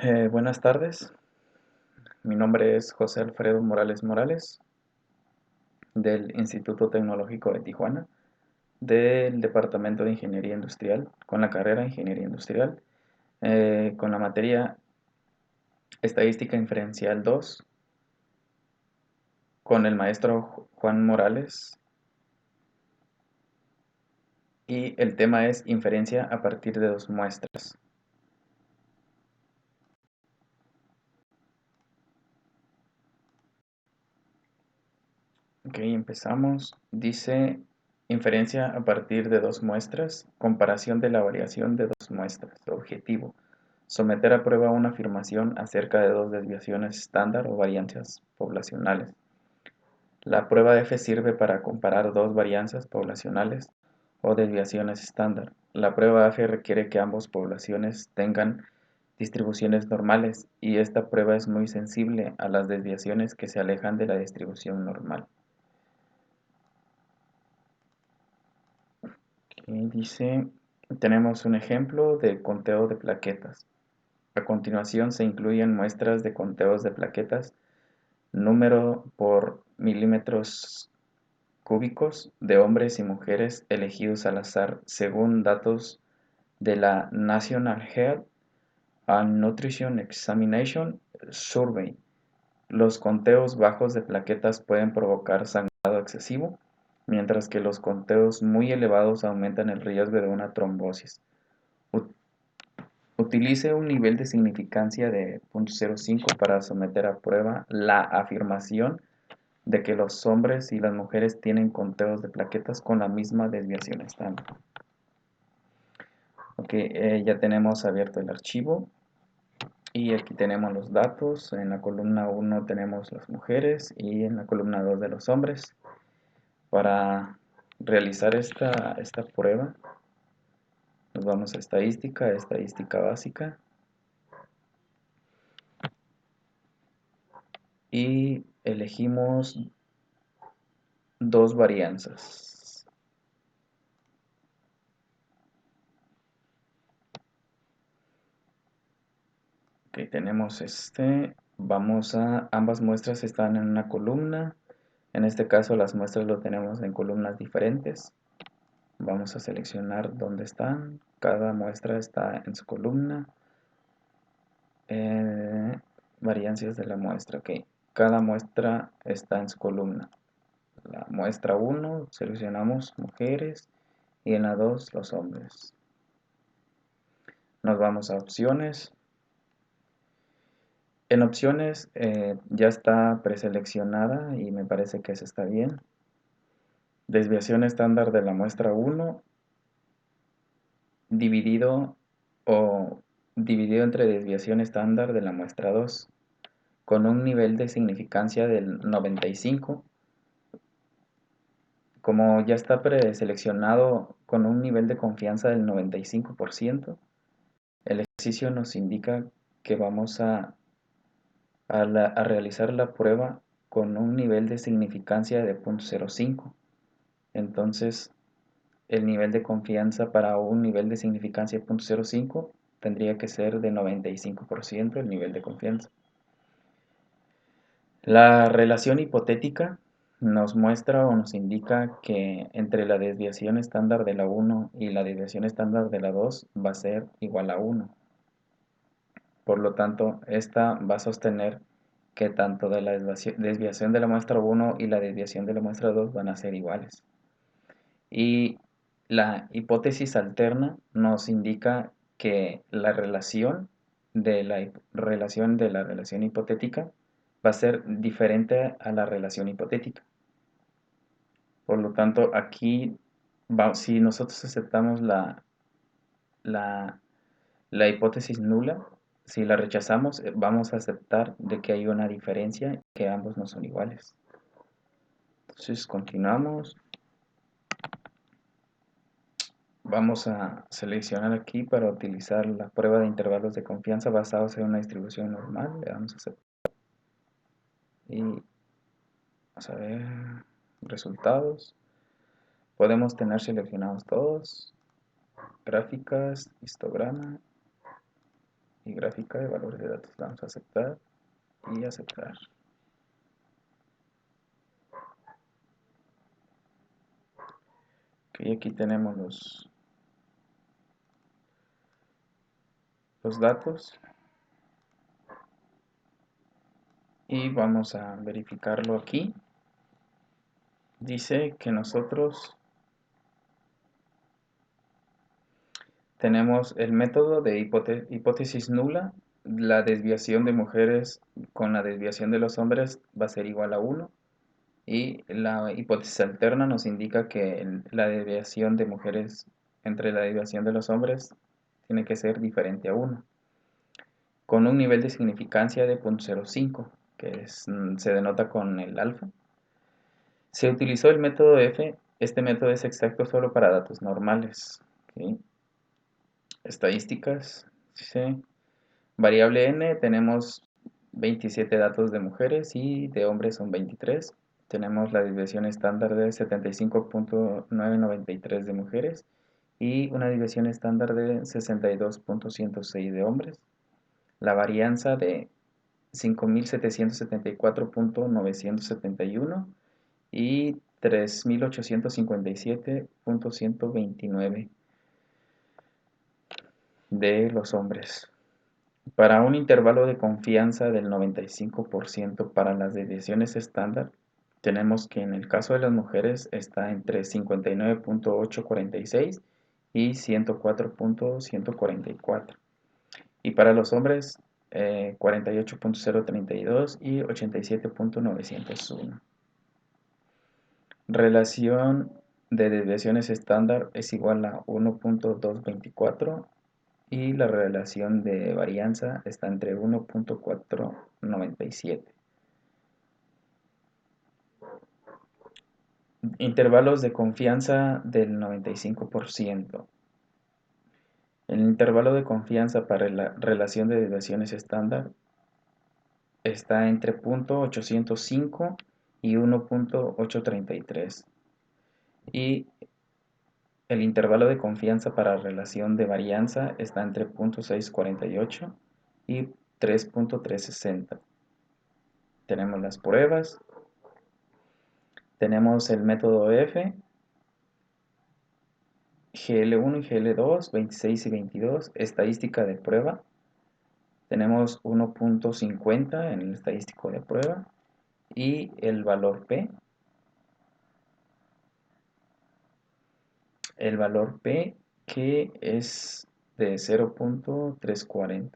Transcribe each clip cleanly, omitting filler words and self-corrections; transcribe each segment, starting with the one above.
Buenas tardes, mi nombre es José Alfredo Morales Morales del Instituto Tecnológico de Tijuana, del Departamento de Ingeniería Industrial, con la carrera de Ingeniería Industrial, con la materia Estadística Inferencial 2, con el maestro Juan Morales, y el tema es inferencia a partir de dos muestras. Ok, empezamos. Dice inferencia a partir de dos muestras, comparación de la variación de dos muestras. Objetivo: someter a prueba una afirmación acerca de dos desviaciones estándar o varianzas poblacionales. La prueba F sirve para comparar dos varianzas poblacionales o desviaciones estándar. La prueba F requiere que ambas poblaciones tengan distribuciones normales, y esta prueba es muy sensible a las desviaciones que se alejan de la distribución normal. Y dice, tenemos un ejemplo de conteo de plaquetas. A continuación se incluyen muestras de conteos de plaquetas, número por milímetros cúbicos, de hombres y mujeres elegidos al azar según datos de la National Health and Nutrition Examination Survey. Los conteos bajos de plaquetas pueden provocar sangrado excesivo, mientras que los conteos muy elevados aumentan el riesgo de una trombosis. Utilice un nivel de significancia de 0.05 para someter a prueba la afirmación de que los hombres y las mujeres tienen conteos de plaquetas con la misma desviación estándar. Ok, ya tenemos abierto el archivo y aquí tenemos los datos. En la columna 1 tenemos las mujeres y en la columna 2 de los hombres. Para realizar esta prueba nos vamos a estadística básica, y elegimos dos varianzas. Ok, tenemos ambas muestras están en una columna. En este caso las muestras lo tenemos en columnas diferentes. Vamos a seleccionar dónde están. Cada muestra está en su columna. Variancias de la muestra. Ok, cada muestra está en su columna. La muestra 1 seleccionamos mujeres y en la 2 los hombres. Nos vamos a opciones. En opciones ya está preseleccionada y me parece que esa está bien. Desviación estándar de la muestra 1 dividido dividido entre desviación estándar de la muestra 2 con un nivel de significancia del 95. Como ya está preseleccionado con un nivel de confianza del 95%, el ejercicio nos indica que vamos a realizar la prueba con un nivel de significancia de 0.05. Entonces, el nivel de confianza para un nivel de significancia de 0.05 tendría que ser de 95% el nivel de confianza. La relación hipotética nos muestra o nos indica que entre la desviación estándar de la 1 y la desviación estándar de la 2 va a ser igual a 1. Por lo tanto, esta va a sostener que tanto de la desviación de la muestra 1 y la desviación de la muestra 2 van a ser iguales. Y la hipótesis alterna nos indica que la relación de la relación hipotética va a ser diferente a la relación hipotética. Por lo tanto, aquí, si nosotros aceptamos la hipótesis nula, si la rechazamos, vamos a aceptar de que hay una diferencia, que ambos no son iguales. Entonces, continuamos. Vamos a seleccionar aquí para utilizar la prueba de intervalos de confianza basados en una distribución normal. Le damos a aceptar. Y vamos a ver resultados. Podemos tener seleccionados todos. Gráficas, histograma. y gráfica de valores de datos. Vamos a aceptar y aceptar. Ok, aquí tenemos los datos y vamos a verificarlo aquí. Dice que nosotros tenemos el método de hipótesis nula. La desviación de mujeres con la desviación de los hombres va a ser igual a 1. Y la hipótesis alterna nos indica que la desviación de mujeres entre la desviación de los hombres tiene que ser diferente a 1, con un nivel de significancia de 0.05, que se denota con el alfa. Se utilizó el método F. Este método es exacto solo para datos normales. ¿Okay? Estadísticas. ¿Sí? Variable n, tenemos 27 datos de mujeres y de hombres son 23. Tenemos la desviación estándar de 75.993 de mujeres y una desviación estándar de 62.106 de hombres. La varianza de 5.774.971 y 3.857.129 de los hombres. Para un intervalo de confianza del 95% para las desviaciones estándar, tenemos que en el caso de las mujeres está entre 59.846 y 104.144. Y para los hombres, 48.032 y 87.901. Relación de desviaciones estándar es igual a 1.224 y la relación de varianza está entre 1.497. Intervalos de confianza del 95%. El intervalo de confianza para la relación de desviaciones estándar está entre 0.805 y 1.833. Y el intervalo de confianza para relación de varianza está entre 0.648 y 3.360. Tenemos las pruebas. Tenemos el método F, GL1 y GL2, 26 y 22, estadística de prueba. Tenemos 1.50 en el estadístico de prueba y el valor P. El valor P que es de 0.340.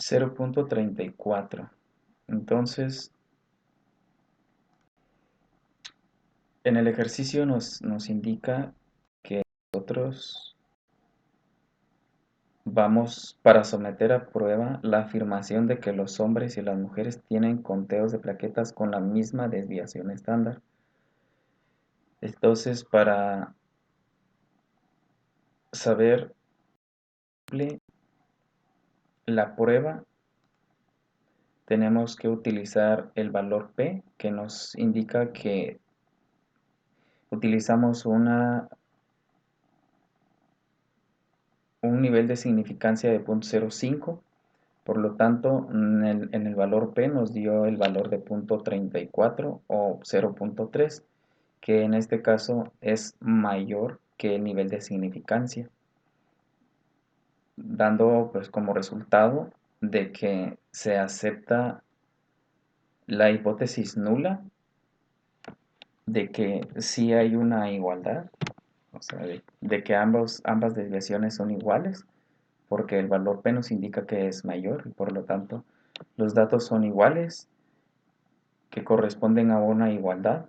0.34. Entonces, en el ejercicio nos indica que nosotros vamos para someter a prueba la afirmación de que los hombres y las mujeres tienen conteos de plaquetas con la misma desviación estándar. Entonces, para saber la prueba, tenemos que utilizar el valor P, que nos indica que utilizamos un nivel de significancia de 0.05. Por lo tanto, en el valor P nos dio el valor de 0.34 o 0.3, que en este caso es mayor que el nivel de significancia, dando pues como resultado de que se acepta la hipótesis nula de que sí hay una igualdad, o sea, de que ambas desviaciones son iguales, porque el valor P nos indica que es mayor y por lo tanto los datos son iguales, que corresponden a una igualdad.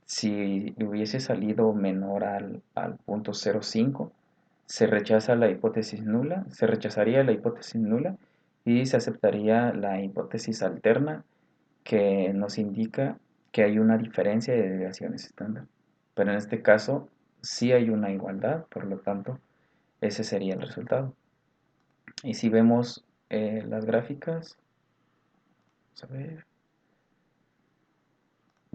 Si hubiese salido menor al 0.05, se rechaza la hipótesis nula, se rechazaría la hipótesis nula y se aceptaría la hipótesis alterna, que nos indica que hay una diferencia de desviaciones estándar. Pero en este caso sí hay una igualdad, por lo tanto ese sería el resultado. Y si vemos las gráficas, vamos a ver.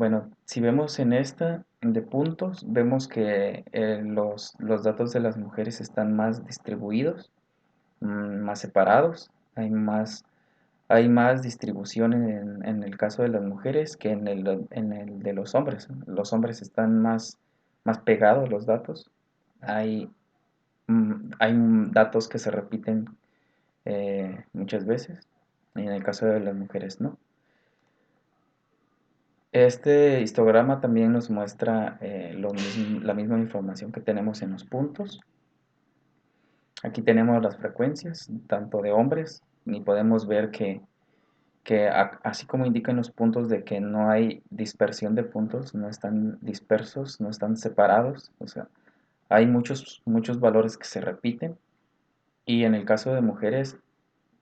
Bueno, si vemos en esta de puntos, vemos que los datos de las mujeres están más distribuidos, más separados, hay más distribución en el caso de las mujeres que en el de los hombres. Los hombres están más pegados los datos. Hay, hay datos que se repiten muchas veces, y en el caso de las mujeres no. Este histograma también nos muestra la misma información que tenemos en los puntos. Aquí tenemos las frecuencias, tanto de hombres, y podemos ver que así como indican los puntos de que no hay dispersión de puntos, no están dispersos, no están separados, o sea, hay muchos valores que se repiten, y en el caso de mujeres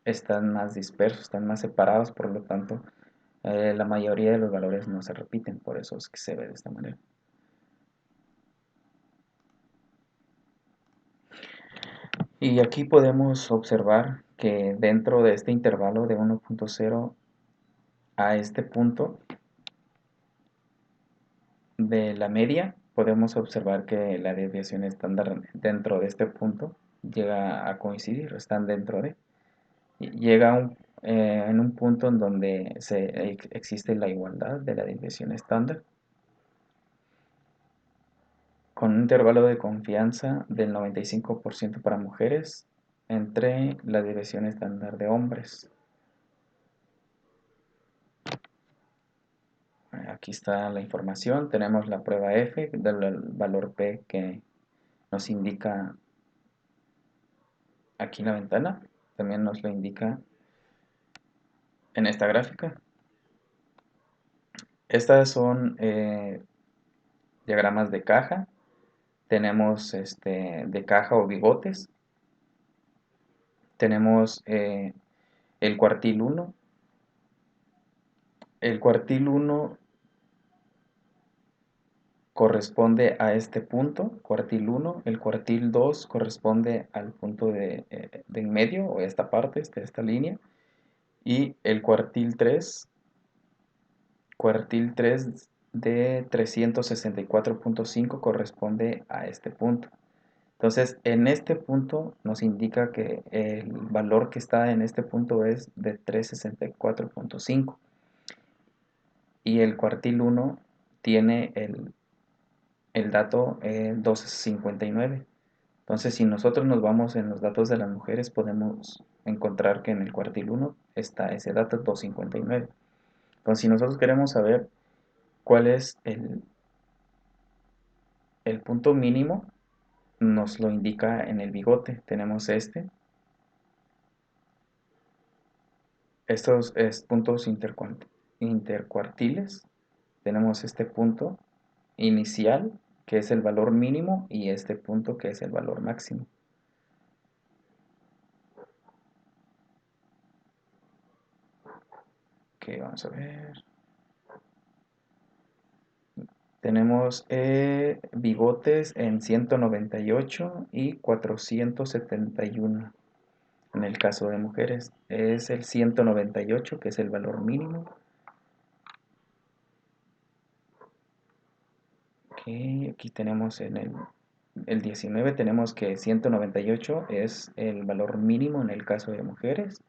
están más dispersos, están más separados, por lo tanto, la mayoría de los valores no se repiten, por eso es que se ve de esta manera. Y aquí podemos observar que dentro de este intervalo de 1.0 a este punto de la media, podemos observar que la desviación estándar dentro de este punto llega a coincidir, están dentro de, llega en un punto en donde existe la igualdad de la desviación estándar, con un intervalo de confianza del 95% para mujeres entre la desviación estándar de hombres. Aquí está la información, tenemos la prueba F del valor P que nos indica aquí la ventana, también nos lo indica en esta gráfica. Estas son diagramas de caja, tenemos de caja o bigotes, tenemos el cuartil 1. El cuartil 1 corresponde a este punto, cuartil 1, el cuartil 2 corresponde al punto de en medio, o esta parte, esta línea, y el cuartil 3 de 364.5 corresponde a este punto. Entonces, en este punto nos indica que el valor que está en este punto es de 364.5, y el cuartil 1 tiene el dato 259. Entonces, si nosotros nos vamos en los datos de las mujeres, podemos encontrar que en el cuartil 1 está ese dato 259. Entonces, si nosotros queremos saber cuál es el punto mínimo, nos lo indica en el bigote. Tenemos estos puntos intercuartiles. Tenemos este punto inicial, que es el valor mínimo, y este punto que es el valor máximo. Ok, vamos a ver. Tenemos bigotes en 198 y 471. En el caso de mujeres es el 198, que es el valor mínimo. Okay, aquí tenemos en el 19, tenemos que 198 es el valor mínimo en el caso de mujeres.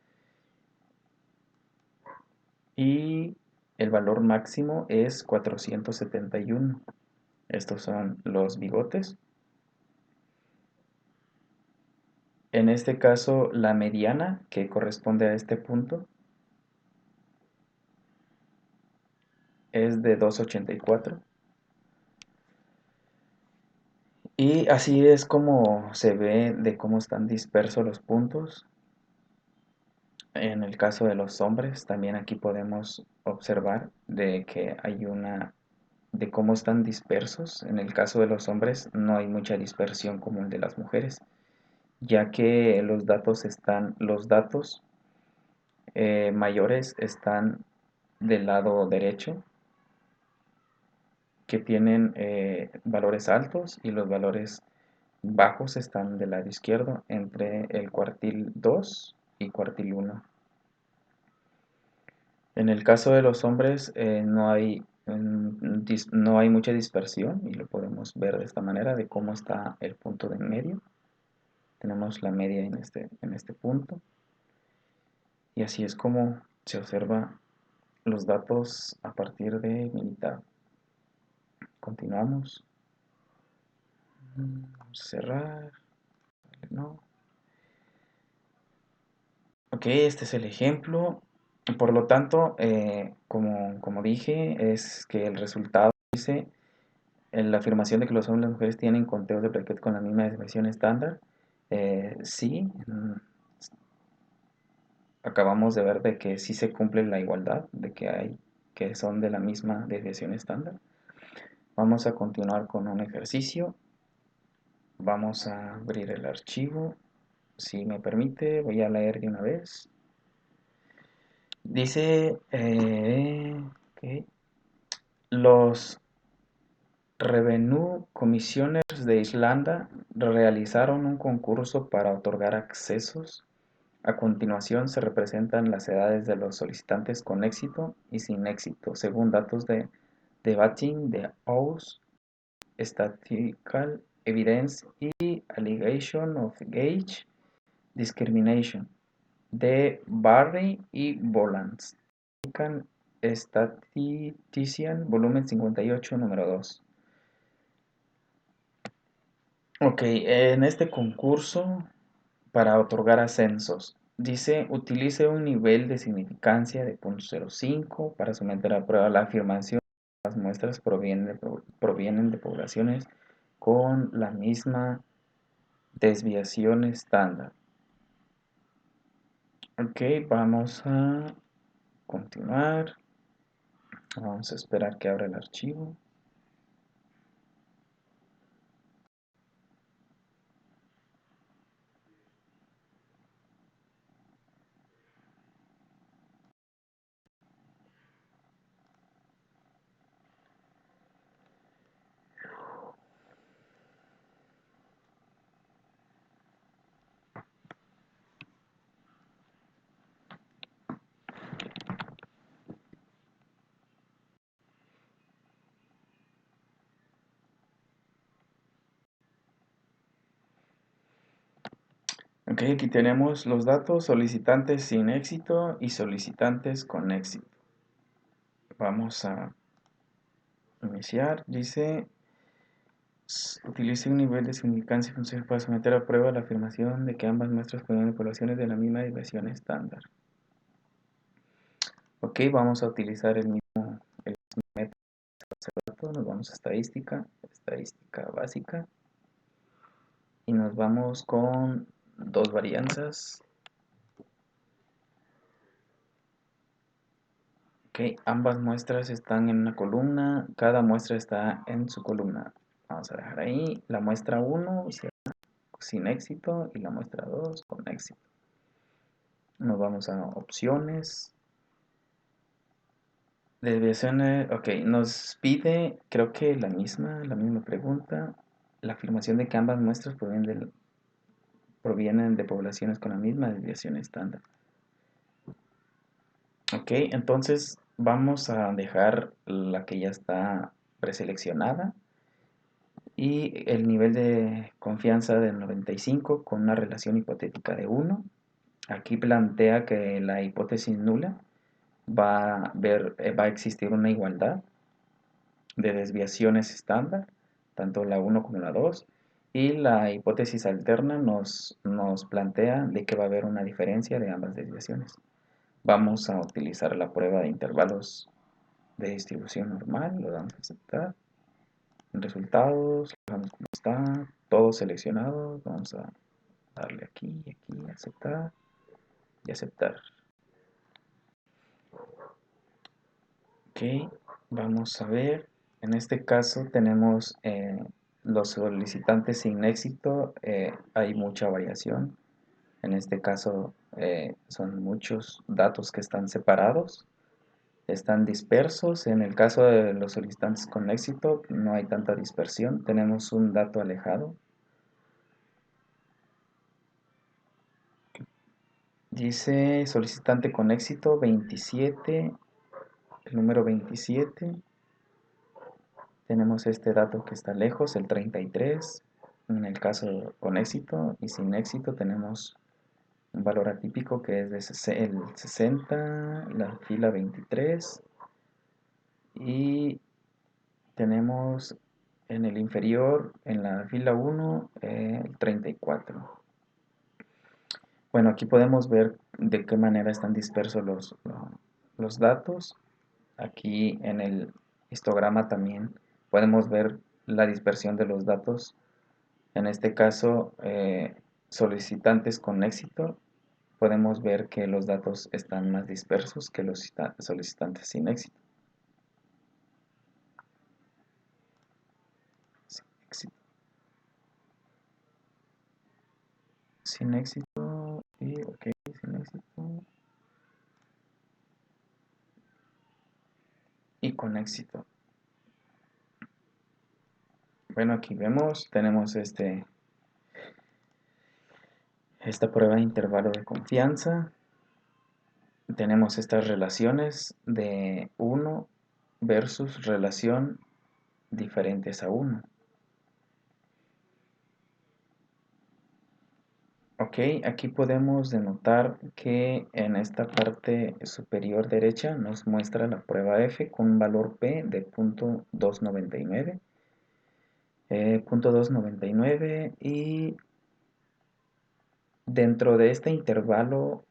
Y el valor máximo es 471. Estos son los bigotes. En este caso, la mediana, que corresponde a este punto, es de 284. Y así es como se ve de cómo están dispersos los puntos. En el caso de los hombres, también aquí podemos observar de que hay de cómo están dispersos. En el caso de los hombres no hay mucha dispersión como el de las mujeres, ya que los datos mayores están del lado derecho, que tienen valores altos, y los valores bajos están del lado izquierdo, entre el cuartil 2 y cuartil 1. En el caso de los hombres no hay No hay mucha dispersión y lo podemos ver de esta manera de cómo está el punto de en medio. Tenemos la media en este punto y así es como se observa los datos a partir de militar. Continuamos. Vamos a cerrar. No. Ok, este es el ejemplo. Por lo tanto, como dije, es que el resultado dice en la afirmación de que los hombres y las mujeres tienen conteos de Plaquet con la misma desviación estándar. Sí, acabamos de ver de que sí se cumple la igualdad, de que son de la misma desviación estándar. Vamos a continuar con un ejercicio. Vamos a abrir el archivo. Si me permite, voy a leer de una vez. Dice que los Revenue Commissioners de Islanda realizaron un concurso para otorgar accesos. A continuación se representan las edades de los solicitantes con éxito y sin éxito, según datos de Debating the House, Statistical Evidence y Allegation of Age Discrimination de Barry y Bolland. American Statistician, volumen 58, número 2. Ok, en este concurso para otorgar ascensos, dice utilice un nivel de significancia de 0.05 para someter a prueba la afirmación. Las muestras provienen de poblaciones con la misma desviación estándar. Ok, vamos a continuar. Vamos a esperar que abra el archivo. Ok, aquí tenemos los datos, solicitantes sin éxito y solicitantes con éxito. Vamos a iniciar. Dice, utilice un nivel de significancia funcional para someter a prueba la afirmación de que ambas muestras provienen de poblaciones de la misma desviación estándar. Ok, vamos a utilizar el mismo método. Nos vamos a estadística, estadística básica. Y nos vamos con dos varianzas. Ok, ambas muestras están en una columna, cada muestra está en su columna. Vamos a dejar ahí la muestra 1 sin éxito y la muestra 2 con éxito. Nos vamos a opciones. Desviaciones, ok, nos pide, creo que la misma pregunta, la afirmación de que ambas muestras provienen de poblaciones con la misma desviación estándar. Ok, entonces vamos a dejar la que ya está preseleccionada y el nivel de confianza del 95 con una relación hipotética de 1. Aquí plantea que la hipótesis nula va a existir una igualdad de desviaciones estándar, tanto la 1 como la 2, y la hipótesis alterna nos plantea de que va a haber una diferencia de ambas desviaciones. Vamos a utilizar la prueba de intervalos de distribución normal, lo damos a aceptar. En resultados, lo dejamos como está, todo seleccionado, vamos a darle aquí, aquí, aceptar y aceptar. Ok, vamos a ver, en este caso tenemos los solicitantes sin éxito, hay mucha variación. En este caso son muchos datos que están separados, están dispersos. En el caso de los solicitantes con éxito no hay tanta dispersión, tenemos un dato alejado. Dice solicitante con éxito 27, el número 27. Tenemos este dato que está lejos, el 33, en el caso con éxito, y sin éxito tenemos un valor atípico que es el 60, la fila 23, y tenemos en el inferior, en la fila 1, el 34. Bueno, aquí podemos ver de qué manera están dispersos los datos. Aquí en el histograma también podemos ver la dispersión de los datos. En este caso, solicitantes con éxito, podemos ver que los datos están más dispersos que los solicitantes sin éxito. Sin éxito, sin éxito y ok, sin éxito y con éxito. Bueno, aquí vemos, tenemos esta prueba de intervalo de confianza. Tenemos estas relaciones de 1 versus relación diferentes a 1. Ok, aquí podemos denotar que en esta parte superior derecha nos muestra la prueba F con un valor P de .299. .299 y dentro de este intervalo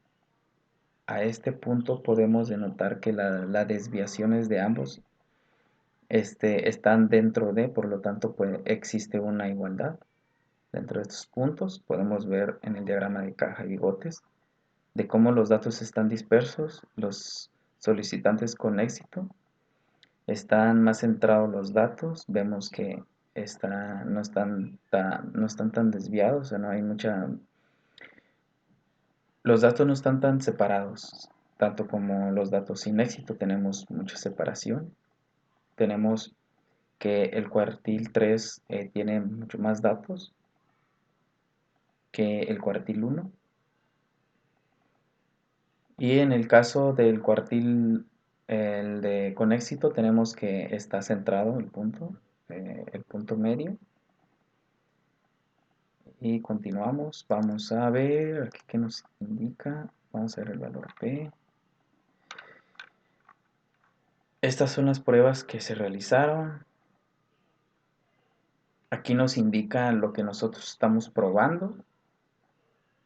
a este punto podemos denotar que las desviaciones de ambos están dentro de, por lo tanto pues, existe una igualdad. Dentro de estos puntos podemos ver en el diagrama de caja y bigotes de cómo los datos están dispersos, los solicitantes con éxito están más centrados los datos, vemos que no están tan desviados, o sea, no hay los datos no están tan separados, tanto como los datos sin éxito tenemos mucha separación, tenemos que el cuartil 3 tiene mucho más datos que el cuartil 1. Y en el caso del cuartil, el de con éxito, tenemos que está centrado el punto medio. Y continuamos. Vamos a ver aquí qué nos indica. Vamos a ver el valor P. Estas son las pruebas que se realizaron. Aquí nos indica lo que nosotros estamos probando,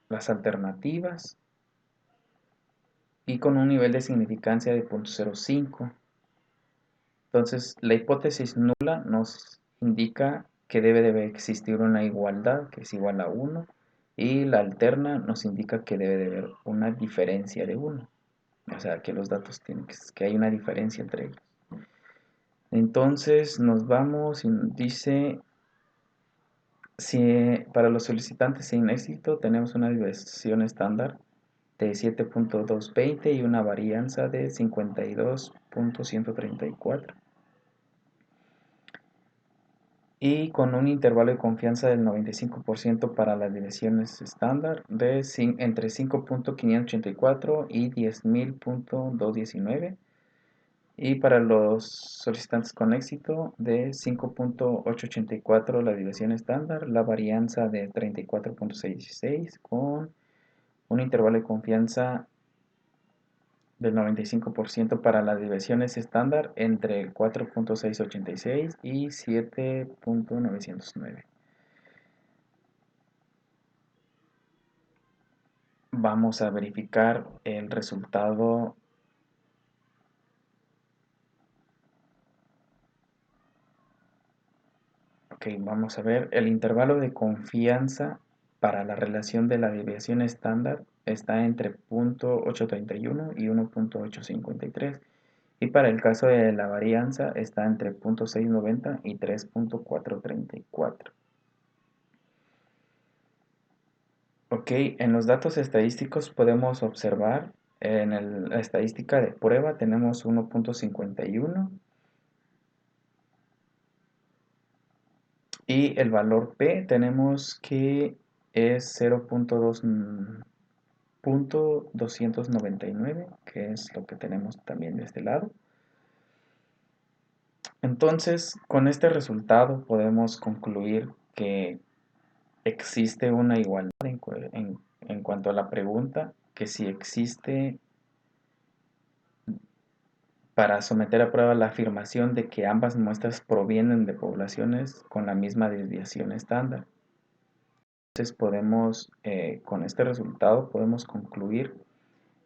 las alternativas y con un nivel de significancia de 0.05. Entonces, la hipótesis nula nos indica que debe de existir una igualdad, que es igual a 1, y la alterna nos indica que debe de haber una diferencia de 1. O sea, que los datos tienen que hay una diferencia entre ellos. Entonces, nos vamos y dice, si para los solicitantes sin éxito tenemos una desviación estándar de 7.220 y una varianza de 52.134. Y con un intervalo de confianza del 95% para las direcciones estándar de entre 5.584 y 10.219 y para los solicitantes con éxito de 5.884 la dirección estándar, la varianza de 34.66 con un intervalo de confianza del 95% para las diversiones estándar entre el 4.686 y 7.909. Vamos a verificar el resultado. Ok, vamos a ver. El intervalo de confianza para la relación de la desviación estándar está entre .831 y 1.853. Y para el caso de la varianza está entre .690 y 3.434. Ok, en los datos estadísticos podemos observar, en la estadística de prueba tenemos 1.51 y el valor P tenemos que es 0.299, que es lo que tenemos también de este lado. Entonces, con este resultado podemos concluir que existe una igualdad en cuanto a la pregunta, que si existe para someter a prueba la afirmación de que ambas muestras provienen de poblaciones con la misma desviación estándar. Entonces con este resultado podemos concluir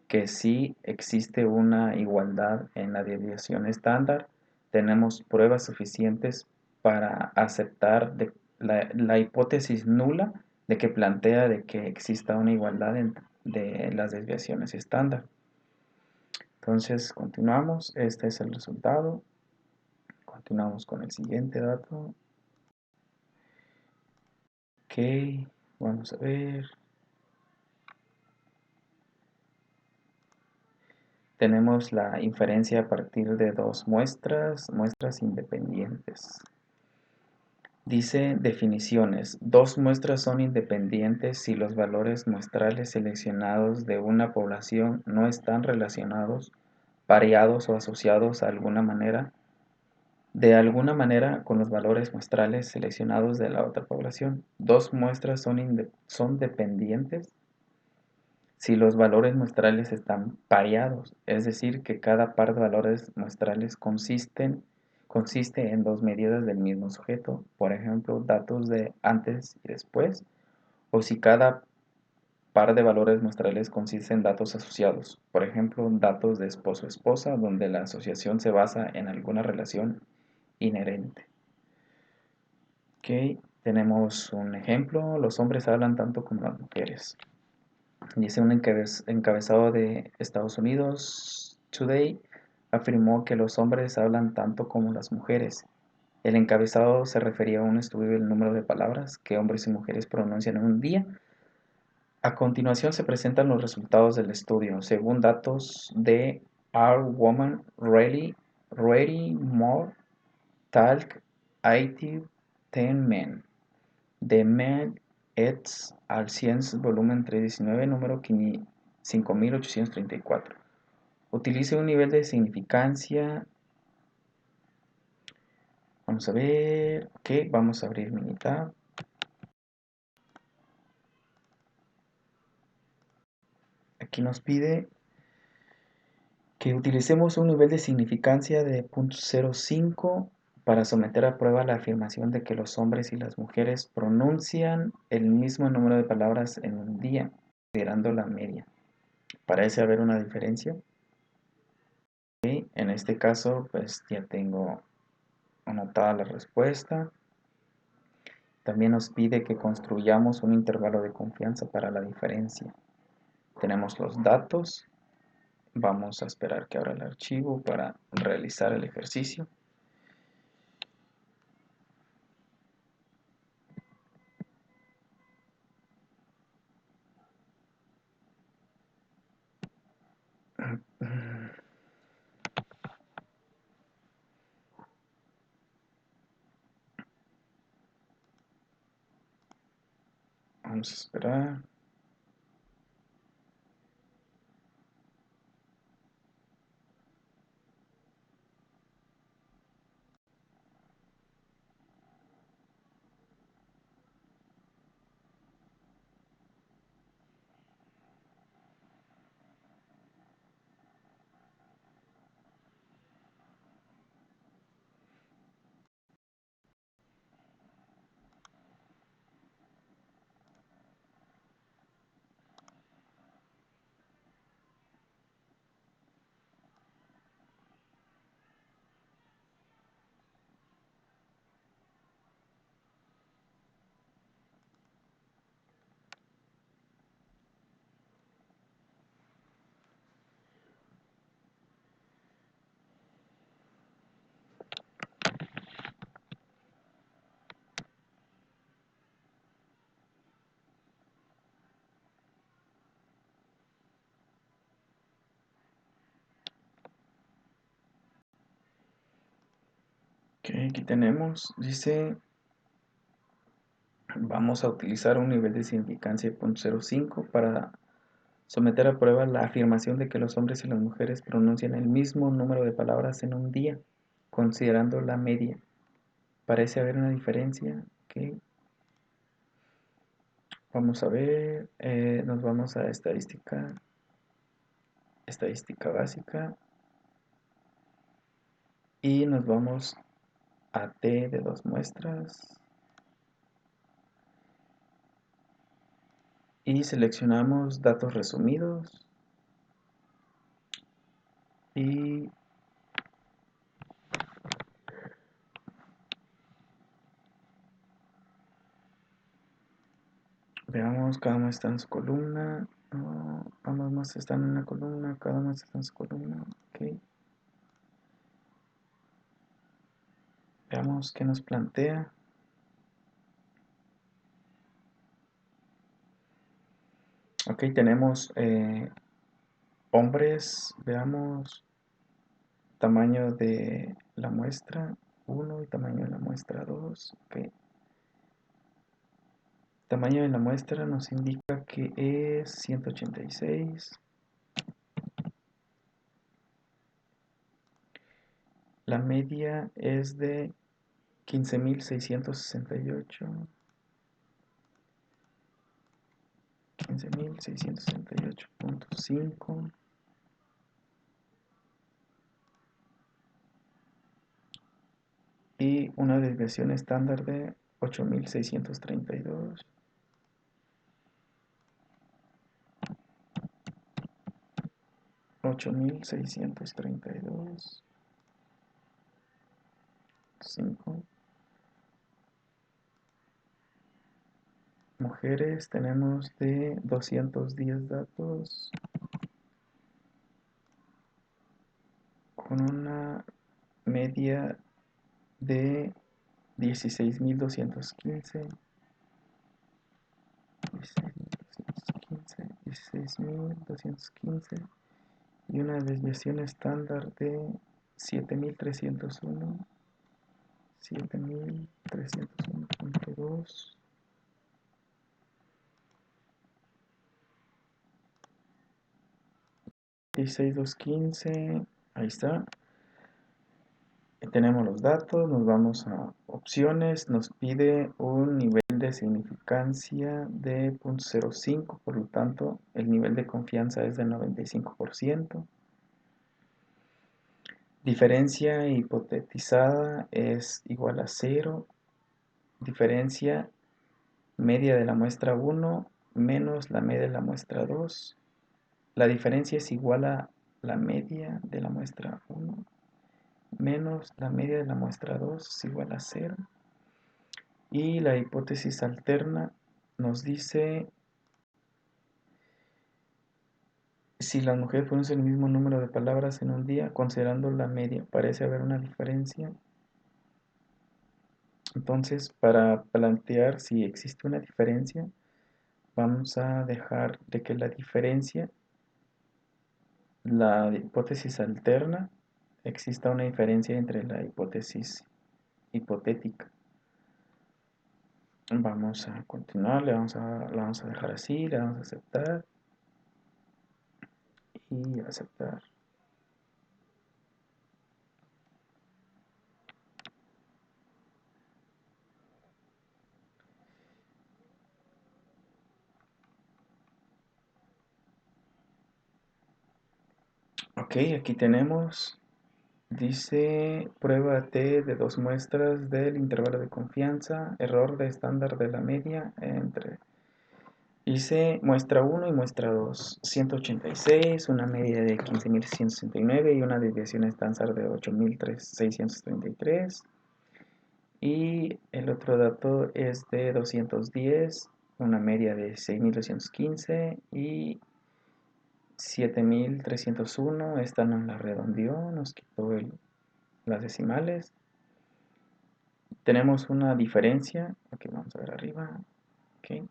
que sí existe una igualdad en la desviación estándar. Tenemos pruebas suficientes para aceptar la hipótesis nula de que plantea de que exista una igualdad de las desviaciones estándar. Entonces continuamos, este es el resultado. Continuamos con el siguiente dato. Ok, vamos a ver. Tenemos la inferencia a partir de dos muestras independientes. Dice definiciones. Dos muestras son independientes si los valores muestrales seleccionados de una población no están relacionados, pareados o asociados de alguna manera con los valores muestrales seleccionados de la otra población. Dos muestras son dependientes si los valores muestrales están pareados, es decir, que cada par de valores muestrales consiste en dos medidas del mismo sujeto, por ejemplo, datos de antes y después, o si cada par de valores muestrales consiste en datos asociados, por ejemplo, datos de esposo-esposa, donde la asociación se basa en alguna relación inherente. Ok, tenemos un ejemplo, los hombres hablan tanto como las mujeres. Dice un encabezado de Estados Unidos Today, afirmó que los hombres hablan tanto como las mujeres. El encabezado se refería a un estudio del número de palabras que hombres y mujeres pronuncian en un día. A continuación se presentan los resultados del estudio. Según datos de Are Women Really More Talk 80 Men de Men eds. al Science, volumen 319, número 5834. Utilice un nivel de significancia. Vamos a ver. Ok, vamos a abrir Minitab. Aquí nos pide que utilicemos un nivel de significancia de 0.05 para someter a prueba la afirmación de que los hombres y las mujeres pronuncian el mismo número de palabras en un día, considerando la media. ¿Parece haber una diferencia? Okay, en este caso, pues ya tengo anotada la respuesta. También nos pide que construyamos un intervalo de confianza para la diferencia. Tenemos los datos. Vamos a esperar que abra el archivo para realizar el ejercicio. Vamos a esperar. Ok, aquí tenemos, dice, vamos a utilizar un nivel de significancia de 0.05 para someter a prueba la afirmación de que los hombres y las mujeres pronuncian el mismo número de palabras en un día, considerando la media. Parece haber una diferencia. Ok. Vamos a ver, nos vamos a estadística básica y nos vamos a T de 2 muestras y seleccionamos datos resumidos y veamos, cada muestra en su columna. Ambas muestras están en una columna, cada muestra está en su columna. Ok. Veamos qué nos plantea. Ok, tenemos hombres, veamos tamaño de la muestra 1 y tamaño de la muestra 2. Ok. Tamaño de la muestra nos indica que es 186. La media es de 15.668. 15.668.5. Y una desviación estándar de 8.632. 8.632. 5. Mujeres tenemos de 210 datos con una media de 16.215. 16.215 y una desviación estándar de 7.301. 7.301.2. 16.215. Ahí está. Tenemos los datos, nos vamos a opciones, nos pide un nivel de significancia de 0.05, por lo tanto el nivel de confianza es del 95%. Diferencia hipotetizada es igual a 0. Diferencia media de la muestra 1 menos la media de la muestra 2. La diferencia es igual a la media de la muestra 1 menos la media de la muestra 2 es igual a 0. Y la hipótesis alterna nos dice si las mujeres pronuncian el mismo número de palabras en un día, considerando la media, parece haber una diferencia. Entonces, para plantear si existe una diferencia, vamos a dejar de que la diferencia, la hipótesis alterna, exista una diferencia entre la hipótesis hipotética. Vamos a continuar, la vamos a dejar así, le vamos a aceptar y aceptar. Ok, aquí tenemos, dice prueba T de 2 muestras del intervalo de confianza, error de estándar de la media entre, dice muestra 1 y muestra 2, 186, una media de 15.669 y una desviación estándar de 8.633. Y el otro dato es de 210, una media de 6.215 y 7.301. Esta nos la redondeó, nos quitó las decimales. Tenemos una diferencia, ok, vamos a ver arriba, ok.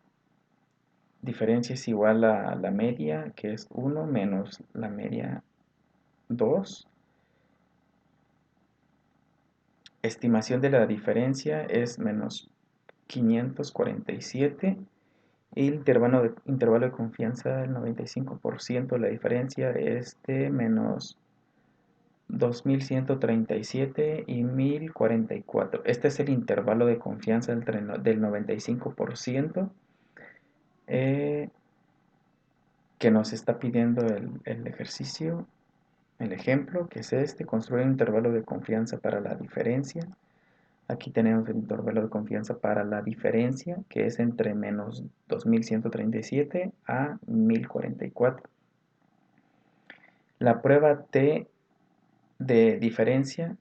Diferencia es igual a la media, que es 1 menos la media 2. Estimación de la diferencia es menos 547. Y el intervalo de confianza del 95%, la diferencia es de menos 2137 y 1044. Este es el intervalo de confianza del 95% que nos está pidiendo el ejercicio, el ejemplo, que es este: construir un intervalo de confianza para la diferencia. Aquí tenemos el intervalo de confianza para la diferencia, que es entre menos 2137 a 1044. La prueba T de diferencia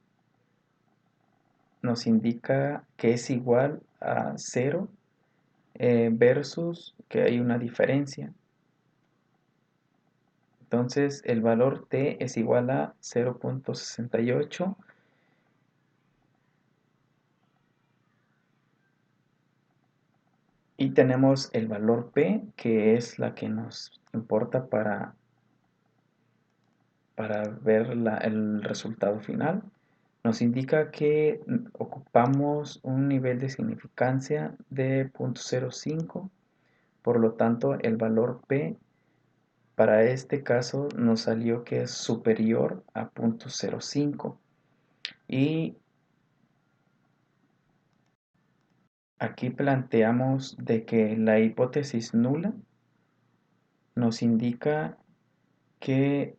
nos indica que es igual a 0 versus que hay una diferencia. Entonces el valor T es igual a 0.68 y tenemos el valor P, que es la que nos importa para ver el resultado final. Nos indica que ocupamos un nivel de significancia de 0.05, por lo tanto el valor P para este caso nos salió que es superior a 0.05. Y aquí planteamos de que la hipótesis nula nos indica que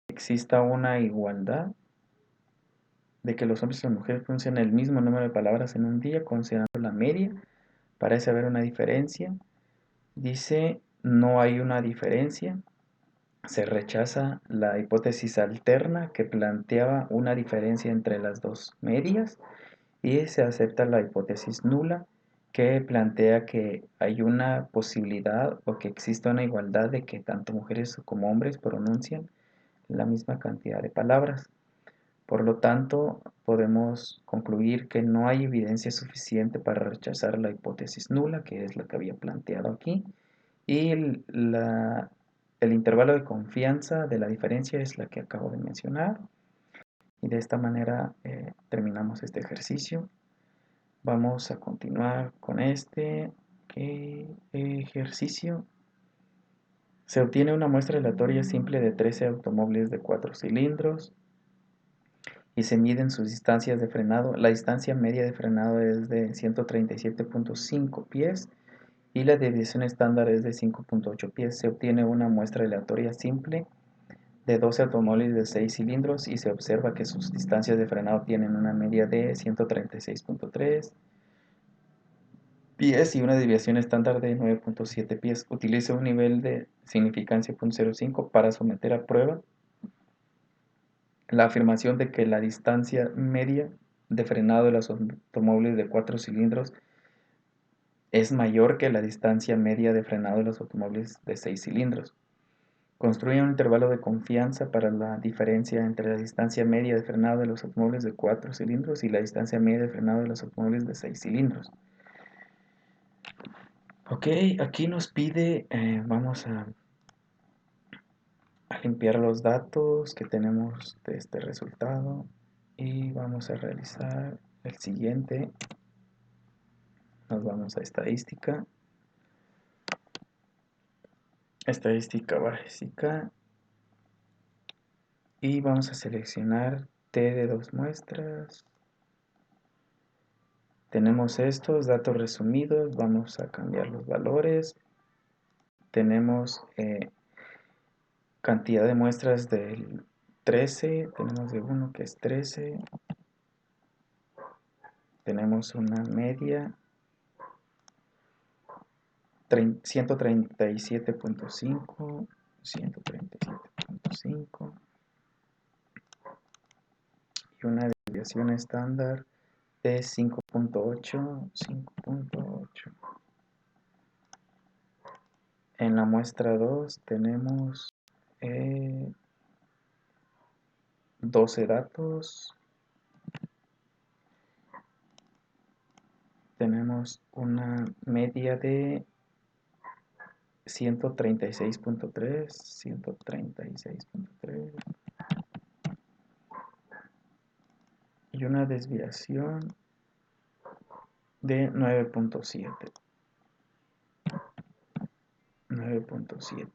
exista una igualdad, de que los hombres y las mujeres pronuncian el mismo número de palabras en un día considerando la media. Parece haber una diferencia. Dice, no hay una diferencia. Se rechaza la hipótesis alterna que planteaba una diferencia entre las dos medias y se acepta la hipótesis nula que plantea que hay una posibilidad o que existe una igualdad de que tanto mujeres como hombres pronuncian la misma cantidad de palabras. Por lo tanto, podemos concluir que no hay evidencia suficiente para rechazar la hipótesis nula, que es la que había planteado aquí, y el intervalo de confianza de la diferencia es la que acabo de mencionar. Y de esta manera terminamos este ejercicio. Vamos a continuar con este ejercicio. Se obtiene una muestra aleatoria simple de 13 automóviles de 4 cilindros y se miden sus distancias de frenado. La distancia media de frenado es de 137.5 pies y la desviación estándar es de 5.8 pies. Se obtiene una muestra aleatoria simple de 12 automóviles de 6 cilindros y se observa que sus distancias de frenado tienen una media de 136.3 pies y una desviación estándar de 9.7 pies. Utiliza un nivel de significancia 0.05 para someter a prueba la afirmación de que la distancia media de frenado de los automóviles de 4 cilindros es mayor que la distancia media de frenado de los automóviles de 6 cilindros. Construye un intervalo de confianza para la diferencia entre la distancia media de frenado de los automóviles de 4 cilindros y la distancia media de frenado de los automóviles de 6 cilindros. Ok, aquí nos pide, vamos a limpiar los datos que tenemos de este resultado y vamos a realizar el siguiente. Nos vamos a estadística básica y vamos a seleccionar T de 2 muestras. Tenemos estos datos resumidos, vamos a cambiar los valores. Tenemos cantidad de muestras del 13, tenemos de 1 que es 13. Tenemos una media 137.5, 137.5 y una desviación estándar de 5.8, 5.8. En la muestra 2 tenemos 12 datos. Tenemos una media de 136.3, 136.3 y una desviación de 9.7. 9.7.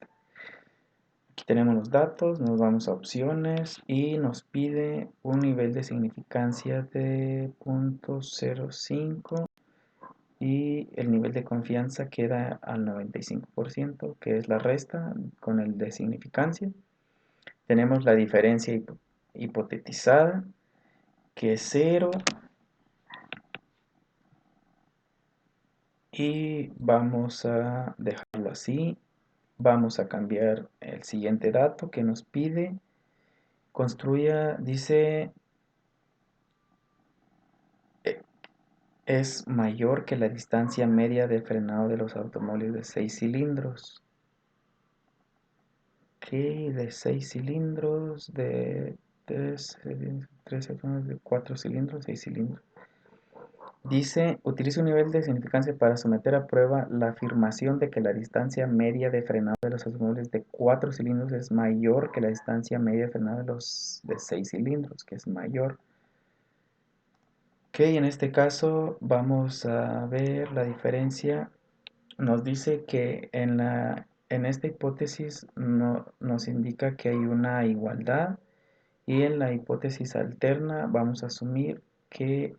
Aquí Tenemos los datos, nos vamos a opciones y nos pide un nivel de significancia de 0.05 y el nivel de confianza queda al 95%, que es la resta con el de significancia. Tenemos la diferencia hipotetizada, que es 0, y vamos a dejarlo así. Vamos a cambiar el siguiente dato que nos pide. Construya, dice, eh, es mayor que la distancia media de frenado de los automóviles de 6 cilindros. ¿Qué? De 6 cilindros, de 3, de 4 cilindros, 6 cilindros. Dice, utiliza un nivel de significancia para someter a prueba la afirmación de que la distancia media de frenado de los automóviles de 4 cilindros es mayor que la distancia media de frenado de los de 6 cilindros, que es mayor. Ok, en este caso vamos a ver la diferencia. Nos dice que en esta hipótesis nos indica que hay una igualdad, y en la hipótesis alterna vamos a asumir que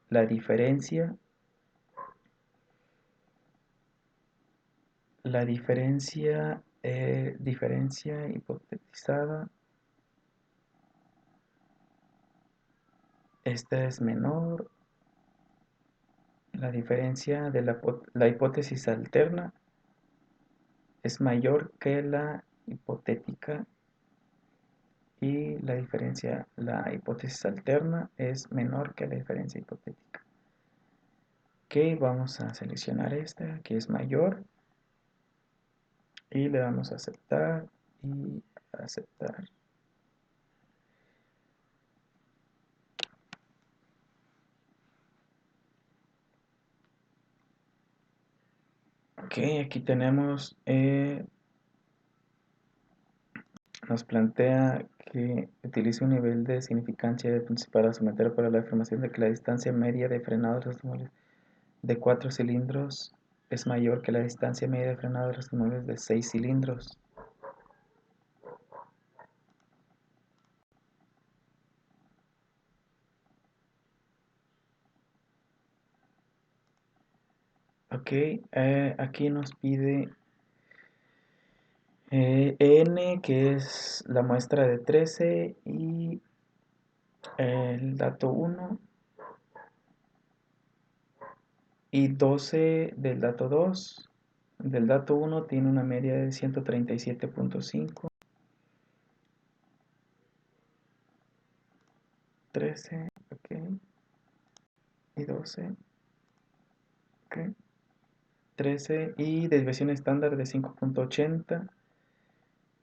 la diferencia hipotetizada, esta es menor. La diferencia de la hipótesis alterna es mayor que la hipotética, y la hipótesis alterna es menor que la diferencia hipotética. Ok, vamos a seleccionar esta que es mayor y le damos a aceptar y aceptar. Ok, aquí tenemos, nos plantea que utilice un nivel de significancia para someter para la afirmación de que la distancia media de frenado de los automóviles de 4 cilindros es mayor que la distancia media de frenado de los automóviles de 6 cilindros. Ok, aquí nos pide n, que es la muestra de 13, y el dato 1, y 12 del dato 2. Del dato 1 tiene una media de 137.5, 13, ok, y 12, ok, 13, y desviación estándar de 5.80.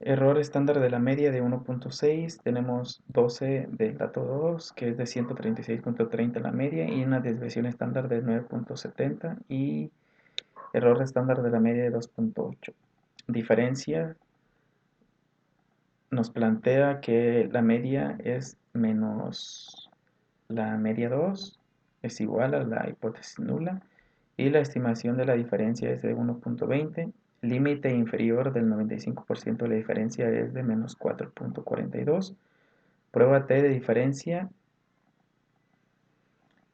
Error estándar de la media de 1.6, tenemos 12 del dato 2, que es de 136.30 la media, y una desviación estándar de 9.70, y error estándar de la media de 2.8. Diferencia, nos plantea que la media es menos la media 2, es igual a la hipótesis nula, y la estimación de la diferencia es de 1.20. Límite inferior del 95% de la diferencia es de menos 4.42. Prueba T de diferencia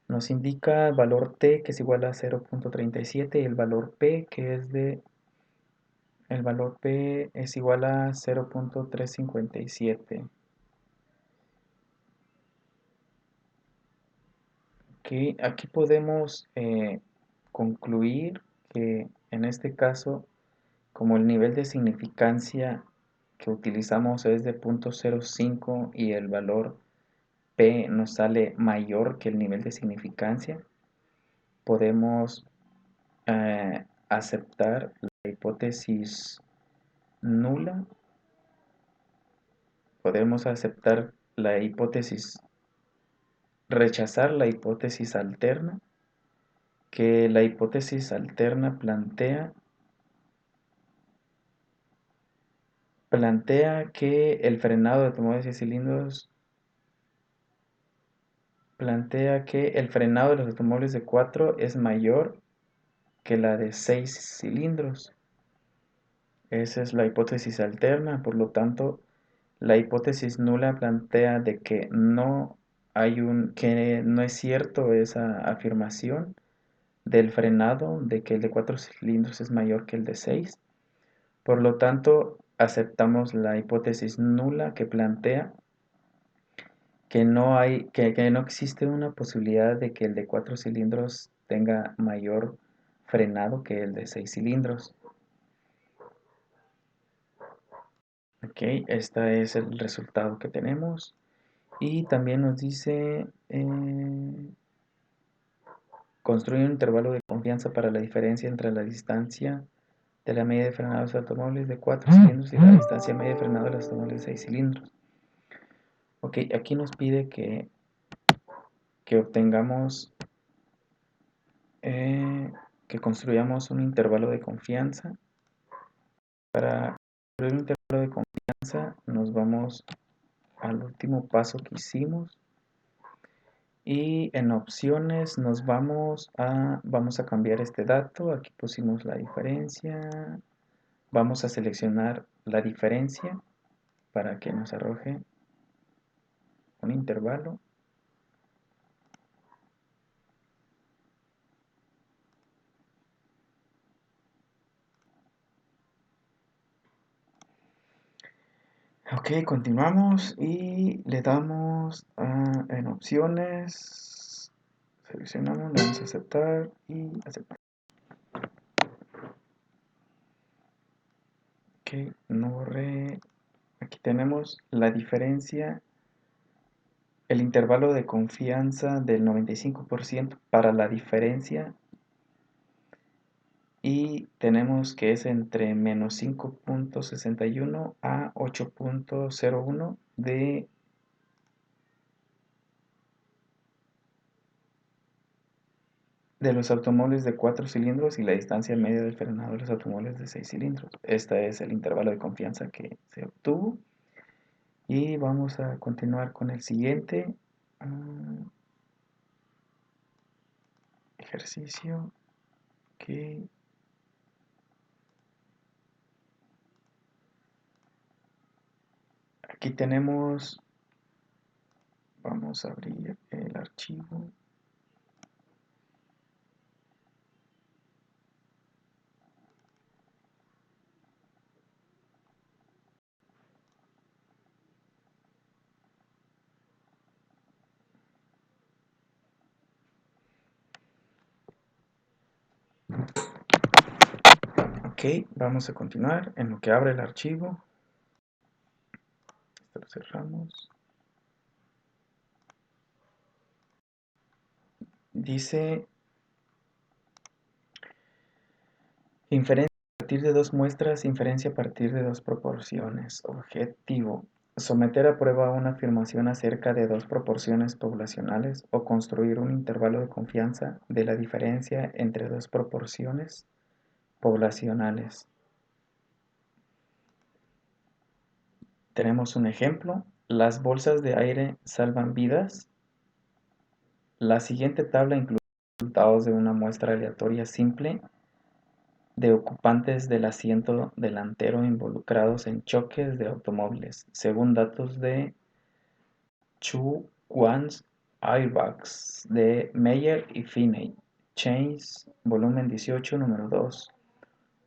nos indica el valor T, que es igual a 0.37, y el valor P es igual a 0.357. Aquí podemos concluir que en este caso, como el nivel de significancia que utilizamos es de 0.05 y el valor P nos sale mayor que el nivel de significancia, podemos aceptar la hipótesis nula, podemos aceptar la hipótesis, rechazar la hipótesis alterna, que la hipótesis alterna plantea que el frenado de automóviles de cilindros plantea que el frenado de los automóviles de 4 es mayor que la de 6 cilindros. Esa es la hipótesis alterna, por lo tanto, la hipótesis nula plantea de que que no es cierto esa afirmación del frenado, de que el de 4 cilindros es mayor que el de 6. Por lo tanto, aceptamos la hipótesis nula que plantea que no existe una posibilidad de que el de 4 cilindros tenga mayor frenado que el de 6 cilindros. Ok, este es el resultado que tenemos. Y también nos dice construir un intervalo de confianza para la diferencia entre la distancia de la media de frenado de los automóviles de 4 cilindros y la distancia media de frenado de los automóviles de 6 cilindros. Ok, aquí nos pide que obtengamos, que construyamos un intervalo de confianza. Para construir un intervalo de confianza nos vamos al último paso que hicimos. Y en opciones vamos a cambiar este dato. Aquí pusimos la diferencia. Vamos a seleccionar la diferencia para que nos arroje un intervalo. Ok, continuamos y le damos en opciones. Seleccionamos, le damos a aceptar y aceptar. Ok, no borré. Aquí tenemos la diferencia, el intervalo de confianza del 95% para la diferencia, y tenemos que es entre menos 5.61 a 8.01 de los automóviles de 4 cilindros y la distancia media del frenado de los automóviles de 6 cilindros. Este es el intervalo de confianza que se obtuvo. Y vamos a continuar con el siguiente ejercicio, que aquí tenemos, vamos a abrir el archivo. Ok, vamos a continuar en lo que abre el archivo. Esto lo cerramos. Dice inferencia a partir de dos muestras, inferencia a partir de dos proporciones. Objetivo: someter a prueba una afirmación acerca de dos proporciones poblacionales o construir un intervalo de confianza de la diferencia entre dos proporciones poblacionales. Tenemos un ejemplo: las bolsas de aire salvan vidas. La siguiente tabla incluye resultados de una muestra aleatoria simple de ocupantes del asiento delantero involucrados en choques de automóviles, según datos de Chu Wan's Airbags de Meyer y Finney, Chains, volumen 18, número 2.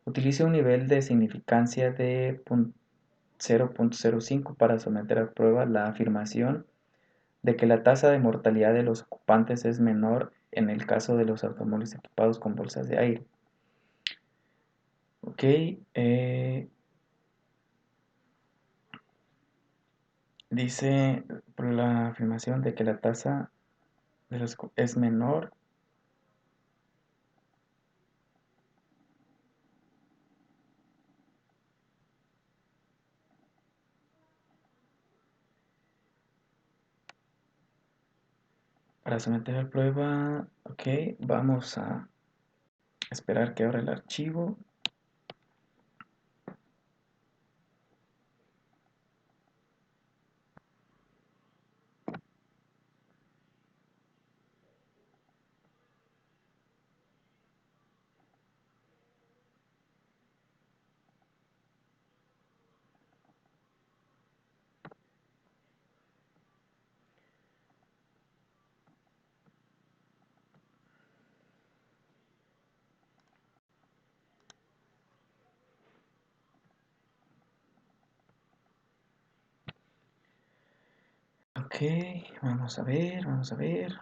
Utilice un nivel de significancia de 0.05 para someter a prueba la afirmación de que la tasa de mortalidad de los ocupantes es menor en el caso de los automóviles equipados con bolsas de aire. Ok, dice por la afirmación de que la tasa de los es menor. Para someter a prueba, ok, vamos a esperar que abra el archivo. Ok, vamos a ver, vamos a ver.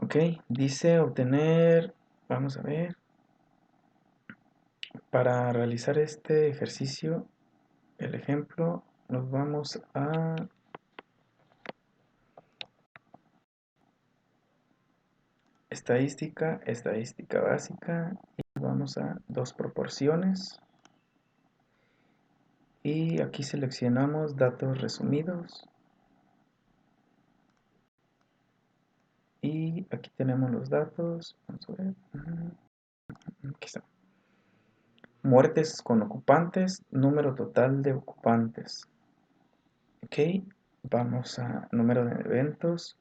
Ok, dice obtener, vamos a ver, para realizar este ejercicio, el ejemplo, nos vamos a estadística, estadística básica, y vamos a dos proporciones, y aquí seleccionamos datos resumidos, y aquí tenemos los datos, vamos a ver, aquí está. Muertes con ocupantes, número total de ocupantes. Ok, vamos a número de eventos.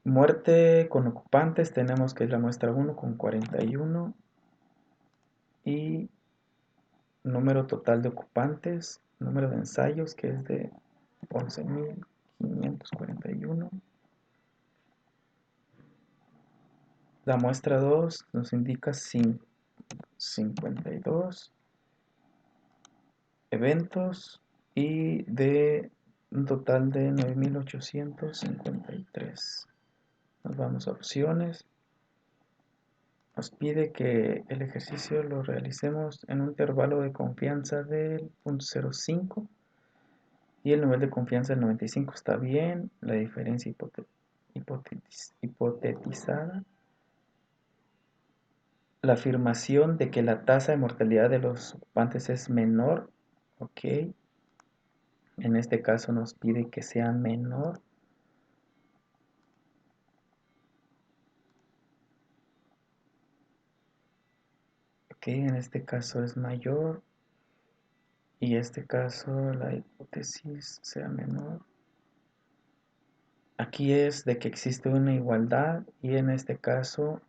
Muerte con ocupantes, tenemos que es la muestra 1 con 41. Y número total de ocupantes, número de ensayos que es de 11.541. La muestra 2 nos indica 52 eventos y de un total de 9.853. Nos vamos a opciones. Nos pide que el ejercicio lo realicemos en un intervalo de confianza del 0.05 y el nivel de confianza del 95 está bien. La diferencia hipotetizada. La afirmación de que la tasa de mortalidad de los ocupantes es menor. Ok. En este caso nos pide que sea menor. Ok, en este caso es mayor. Y en este caso la hipótesis sea menor. Aquí es de que existe una igualdad y en este caso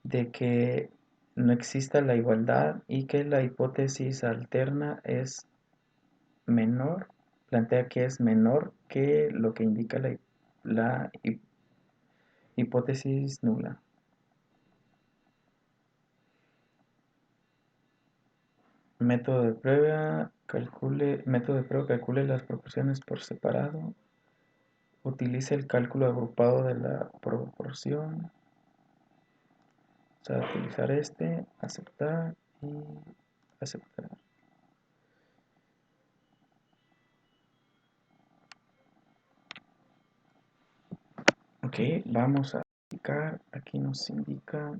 de que no exista la igualdad y que la hipótesis alterna es menor, plantea que es menor que lo que indica la hipótesis nula. Método de prueba, calcule las proporciones por separado. Utilice el cálculo agrupado de la proporción. O sea, utilizar aceptar y aceptar. Ok, vamos a aplicar. Aquí nos indica.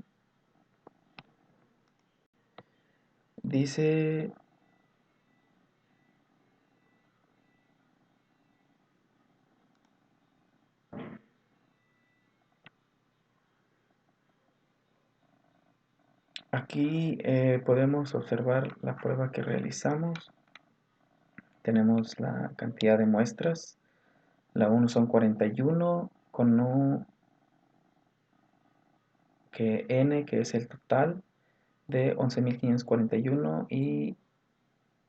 Dice. Aquí podemos observar la prueba que realizamos. Tenemos la cantidad de muestras. La 1 son 41 con que n, que es el total de 11.541 y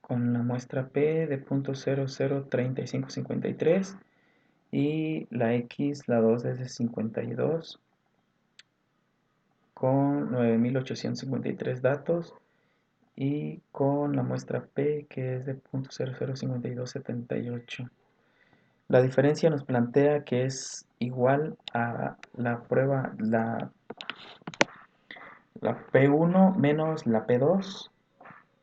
con la muestra P de 0.003553 y la X, la 2 es de 52 con 9.853 datos y con la muestra P que es de 0.005278. La diferencia nos plantea que es igual a la prueba, la P1 menos la P2.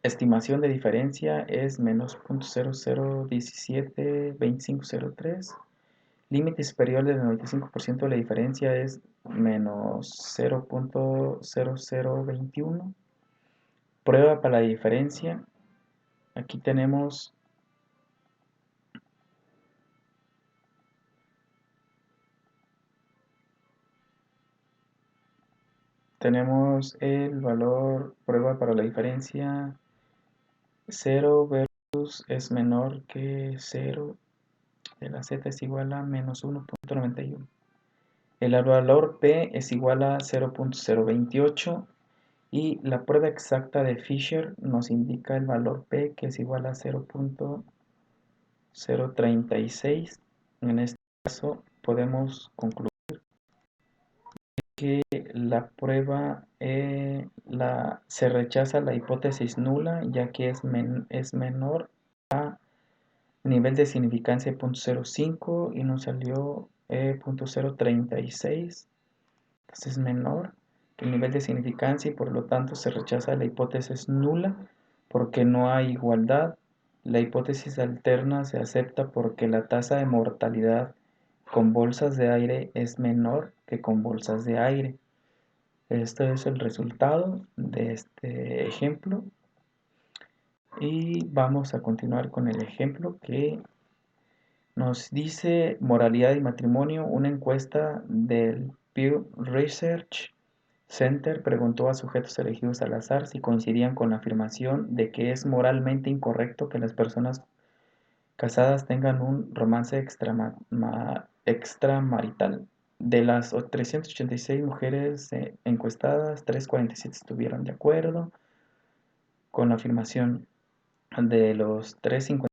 Estimación de diferencia es menos 0.00172503. Límite superior del 95% de la diferencia es menos 0.0021. Prueba para la diferencia. Aquí tenemos el valor prueba para la diferencia 0 versus es menor que 0 de la z es igual a menos 1.91. El valor P es igual a 0.028 y la prueba exacta de Fisher nos indica el valor P, que es igual a 0.036. En este caso podemos concluir que la prueba se rechaza la hipótesis nula, ya que es menor a nivel de significancia de 0.05 y nos salió 0.036. Entonces es menor que el nivel de significancia y por lo tanto se rechaza la hipótesis nula porque no hay igualdad. La hipótesis alterna se acepta porque la tasa de mortalidad con bolsas de aire es menor que con bolsas de aire. Este es el resultado de este ejemplo y vamos a continuar con el ejemplo que nos dice moralidad y matrimonio. Una encuesta del Pew Research Center preguntó a sujetos elegidos al azar si coincidían con la afirmación de que es moralmente incorrecto que las personas casadas tengan un romance extramarital. De las 386 mujeres encuestadas, 347 estuvieron de acuerdo con la afirmación. De los 350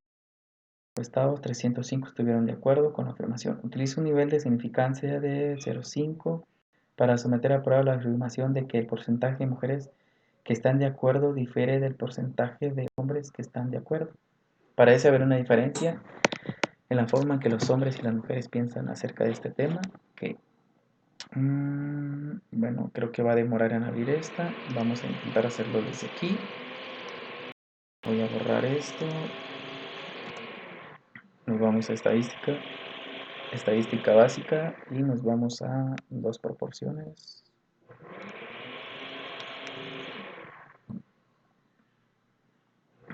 encuestados, 305 estuvieron de acuerdo con la afirmación. Utiliza un nivel de significancia de 0,5 para someter a prueba la afirmación de que el porcentaje de mujeres que están de acuerdo difiere del porcentaje de hombres que están de acuerdo. Parece haber una diferencia en la forma en que los hombres y las mujeres piensan acerca de este tema. Okay. Bueno, creo que va a demorar en abrir esta. Vamos a intentar hacerlo desde aquí. Voy a borrar esto. Nos vamos a estadística básica y nos vamos a dos proporciones.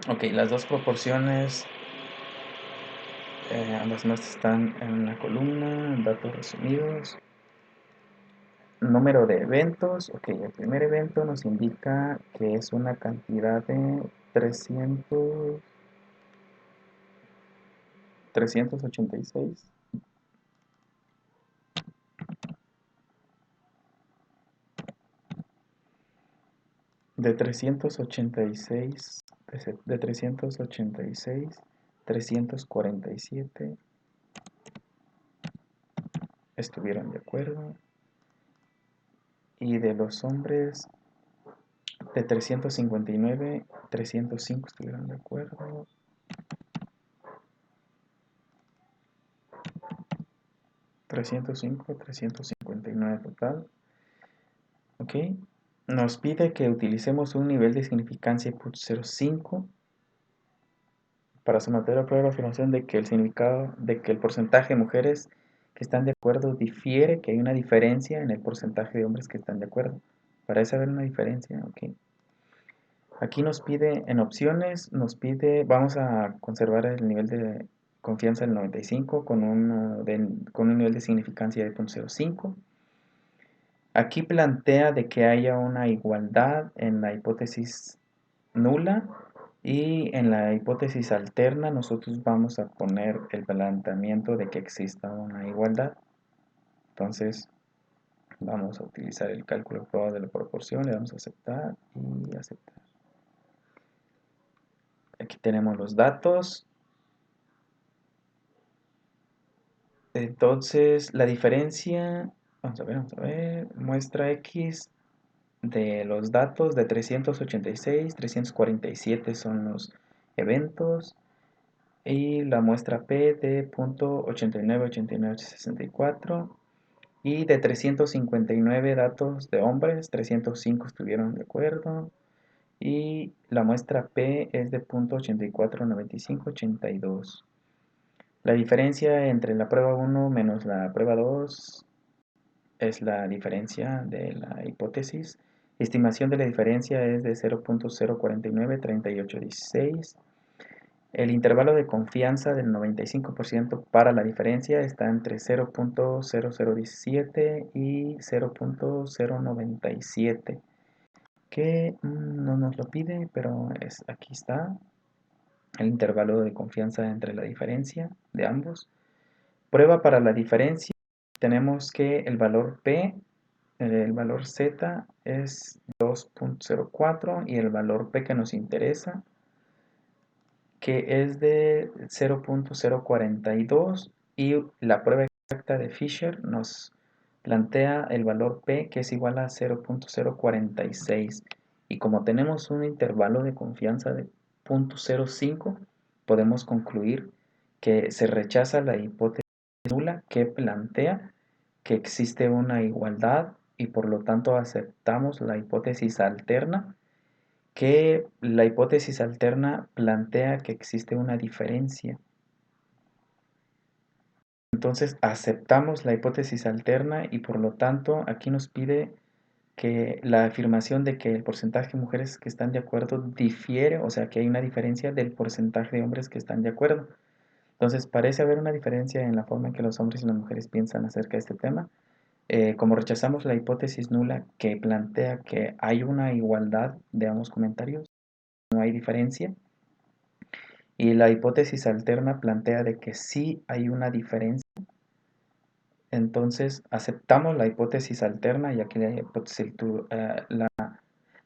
Ok, las dos proporciones, ambas más están en una columna, datos resumidos. Número de eventos, ok, el primer evento nos indica que es una cantidad de 386. De 386, de 386, 347 estuvieron de acuerdo. Y de los hombres, de 359, 305 estuvieron de acuerdo. 305, 359 total. Ok. Nos pide que utilicemos un nivel de significancia de 0.05 para someter a prueba la afirmación de que el significado, de que el porcentaje de mujeres que están de acuerdo difiere, que hay una diferencia en el porcentaje de hombres que están de acuerdo. Parece haber una diferencia, ok. Aquí nos pide, en opciones, vamos a conservar el nivel de confianza del 95 con un nivel de significancia de 0.05. Aquí plantea de que haya una igualdad en la hipótesis nula y en la hipótesis alterna nosotros vamos a poner el planteamiento de que exista una igualdad. Entonces vamos a utilizar el cálculo probado de la proporción, le damos a aceptar y aceptar. Aquí tenemos los datos. Entonces la diferencia, vamos a ver, muestra X de los datos de 386, 347 son los eventos y la muestra P de .898964 y de 359 datos de hombres, 305 estuvieron de acuerdo y la muestra P es de .849582. La diferencia entre la prueba 1 menos la prueba 2 es la diferencia de la hipótesis. Estimación de la diferencia es de 0.0493816. El intervalo de confianza del 95% para la diferencia está entre 0.0017 y 0.097, que no nos lo pide, pero aquí está el intervalo de confianza entre la diferencia de ambos. Prueba para la diferencia. Tenemos que el valor P, el valor Z es 2.04 y el valor P que nos interesa, que es de 0.042, y la prueba exacta de Fisher nos plantea el valor P que es igual a 0.046, y como tenemos un intervalo de confianza de 0.05, podemos concluir que se rechaza la hipótesis nula que plantea que existe una igualdad, y por lo tanto aceptamos la hipótesis alterna, que la hipótesis alterna plantea que existe una diferencia. Entonces aceptamos la hipótesis alterna y por lo tanto aquí nos pide que la afirmación de que el porcentaje de mujeres que están de acuerdo difiere, o sea que hay una diferencia del porcentaje de hombres que están de acuerdo. Entonces parece haber una diferencia en la forma en que los hombres y las mujeres piensan acerca de este tema. Como rechazamos la hipótesis nula que plantea que hay una igualdad de ambos comentarios, no hay diferencia, y la hipótesis alterna plantea de que sí hay una diferencia, entonces aceptamos la hipótesis alterna, ya que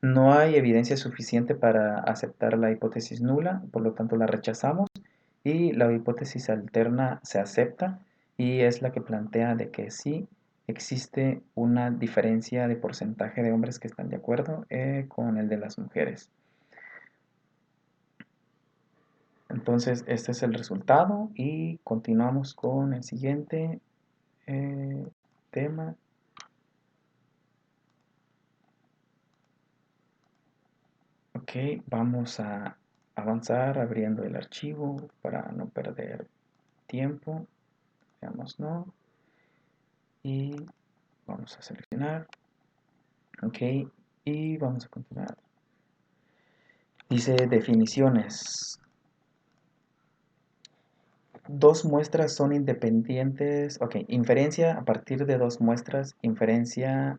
no hay evidencia suficiente para aceptar la hipótesis nula, por lo tanto la rechazamos, y la hipótesis alterna se acepta y es la que plantea de que sí existe una diferencia de porcentaje de hombres que están de acuerdo con el de las mujeres. Entonces este es el resultado y continuamos con el siguiente tema. Ok, vamos a avanzar abriendo el archivo para no perder tiempo. Veamos no. Y vamos a seleccionar. Ok, y vamos a continuar. Dice definiciones. Dos muestras son independientes. Ok, inferencia a partir de dos muestras. Inferencia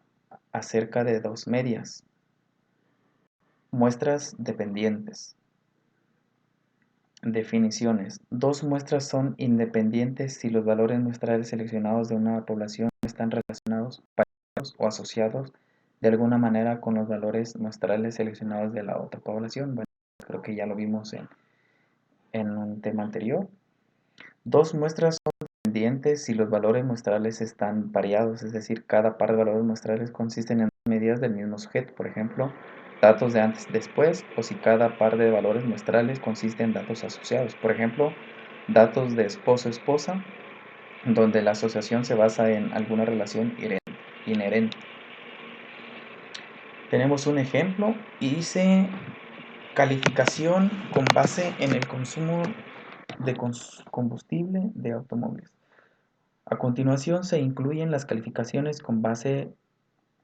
acerca de dos medias. Muestras dependientes. Definiciones. Dos muestras son independientes si los valores muestrales seleccionados de una población están relacionados, pareados o asociados de alguna manera con los valores muestrales seleccionados de la otra población. Bueno, creo que ya lo vimos en un tema anterior. Dos muestras son dependientes si los valores muestrales están pareados, es decir, cada par de valores muestrales consisten en medidas del mismo sujeto, por ejemplo, datos de antes y después, o si cada par de valores muestrales consiste en datos asociados, por ejemplo, datos de esposo-esposa, donde la asociación se basa en alguna relación inherente. Tenemos un ejemplo y dice calificación con base en el consumo de combustible de automóviles. A continuación se incluyen las calificaciones con base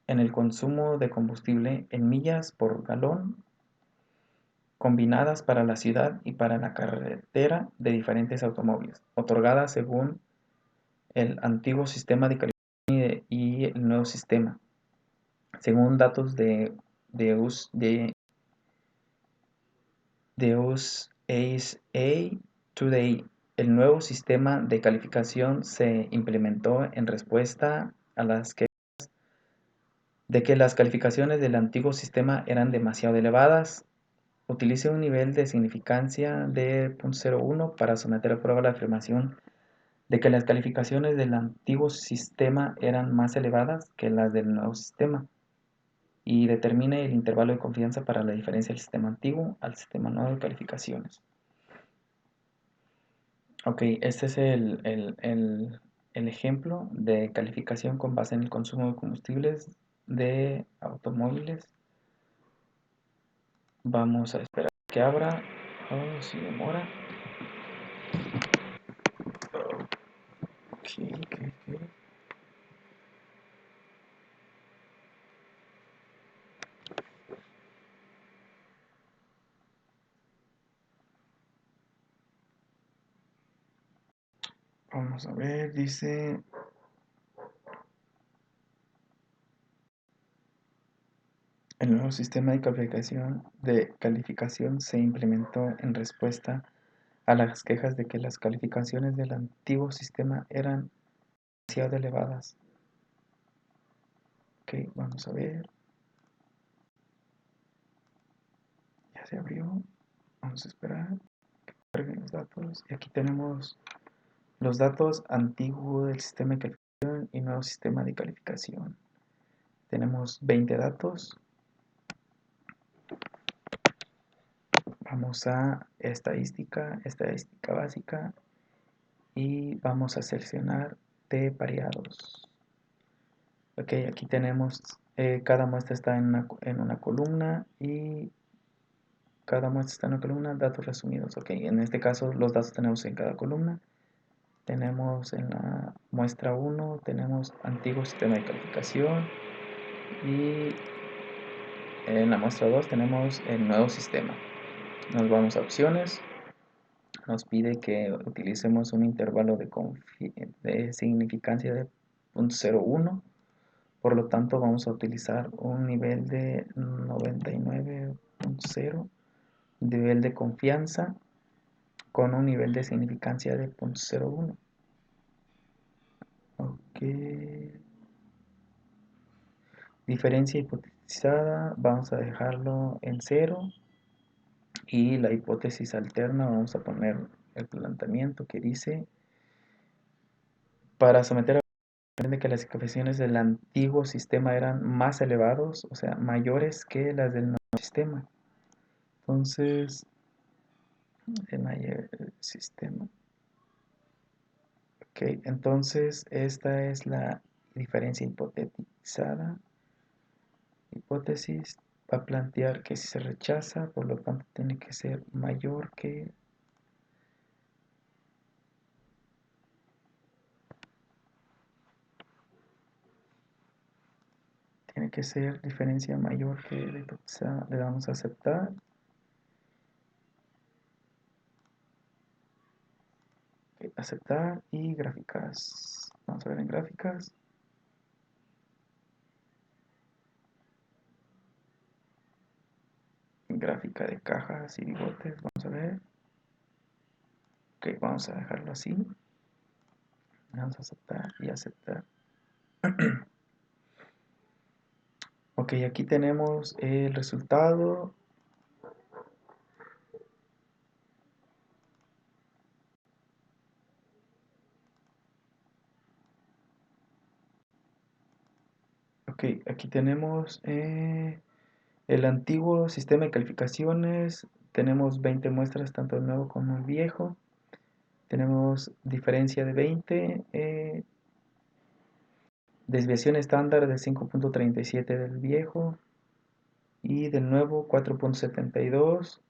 en el consumo de combustible en millas por galón, combinadas para la ciudad y para la carretera de diferentes automóviles, otorgadas según el antiguo sistema de calificación y el nuevo sistema, según datos de USA Today. El nuevo sistema de calificación se implementó en respuesta a las quejas de que las calificaciones del antiguo sistema eran demasiado elevadas. Utilice un nivel de significancia de 0.01 para someter a prueba la afirmación de que las calificaciones del antiguo sistema eran más elevadas que las del nuevo sistema, y determine el intervalo de confianza para la diferencia del sistema antiguo al sistema nuevo de calificaciones. Ok, este es el ejemplo de calificación con base en el consumo de combustibles de automóviles. Vamos a esperar que abra. Oh, si demora. Ok. Vamos a ver, dice... El nuevo sistema de calificación se implementó en respuesta a las quejas de que las calificaciones del antiguo sistema eran demasiado elevadas. Ok, vamos a ver. Ya se abrió. Vamos a esperar que carguen los datos. Y aquí tenemos los datos antiguos del sistema de calificación y nuevo sistema de calificación. Tenemos 20 datos. Vamos a estadística básica y vamos a seleccionar de pareados. Ok, aquí tenemos, cada muestra está en una columna y cada muestra está en una columna, datos resumidos. Ok, en este caso los datos tenemos en cada columna. Tenemos en la muestra 1, tenemos antiguo sistema de calificación y en la muestra 2 tenemos el nuevo sistema. Nos vamos a opciones. Nos pide que utilicemos un intervalo de significancia de 0.01. Por lo tanto, vamos a utilizar un nivel de 99.0, nivel de confianza, con un nivel de significancia de 0.01. Ok. Diferencia hipotetizada, vamos a dejarlo en 0. Y la hipótesis alterna, vamos a poner el planteamiento que dice: para someter a de que las coeficientes del antiguo sistema eran más elevados, o sea, mayores que las del nuevo sistema. Entonces, el mayor sistema. Ok, entonces esta es la diferencia hipotetizada. Hipótesis va a plantear que si se rechaza, por lo tanto tiene que ser mayor que... Tiene que ser diferencia mayor que la hipotezada. Le damos a aceptar. Okay, aceptar y gráficas. Vamos a ver en gráficas. Gráfica de cajas y bigotes. Vamos a ver. Ok, vamos a dejarlo así. Vamos a aceptar y aceptar. Ok, aquí tenemos el resultado. Ok, aquí tenemos el antiguo sistema de calificaciones. Tenemos 20 muestras, tanto el nuevo como el viejo. Tenemos diferencia de 20. Desviación estándar de 5.37 del viejo. Y del nuevo 4.72.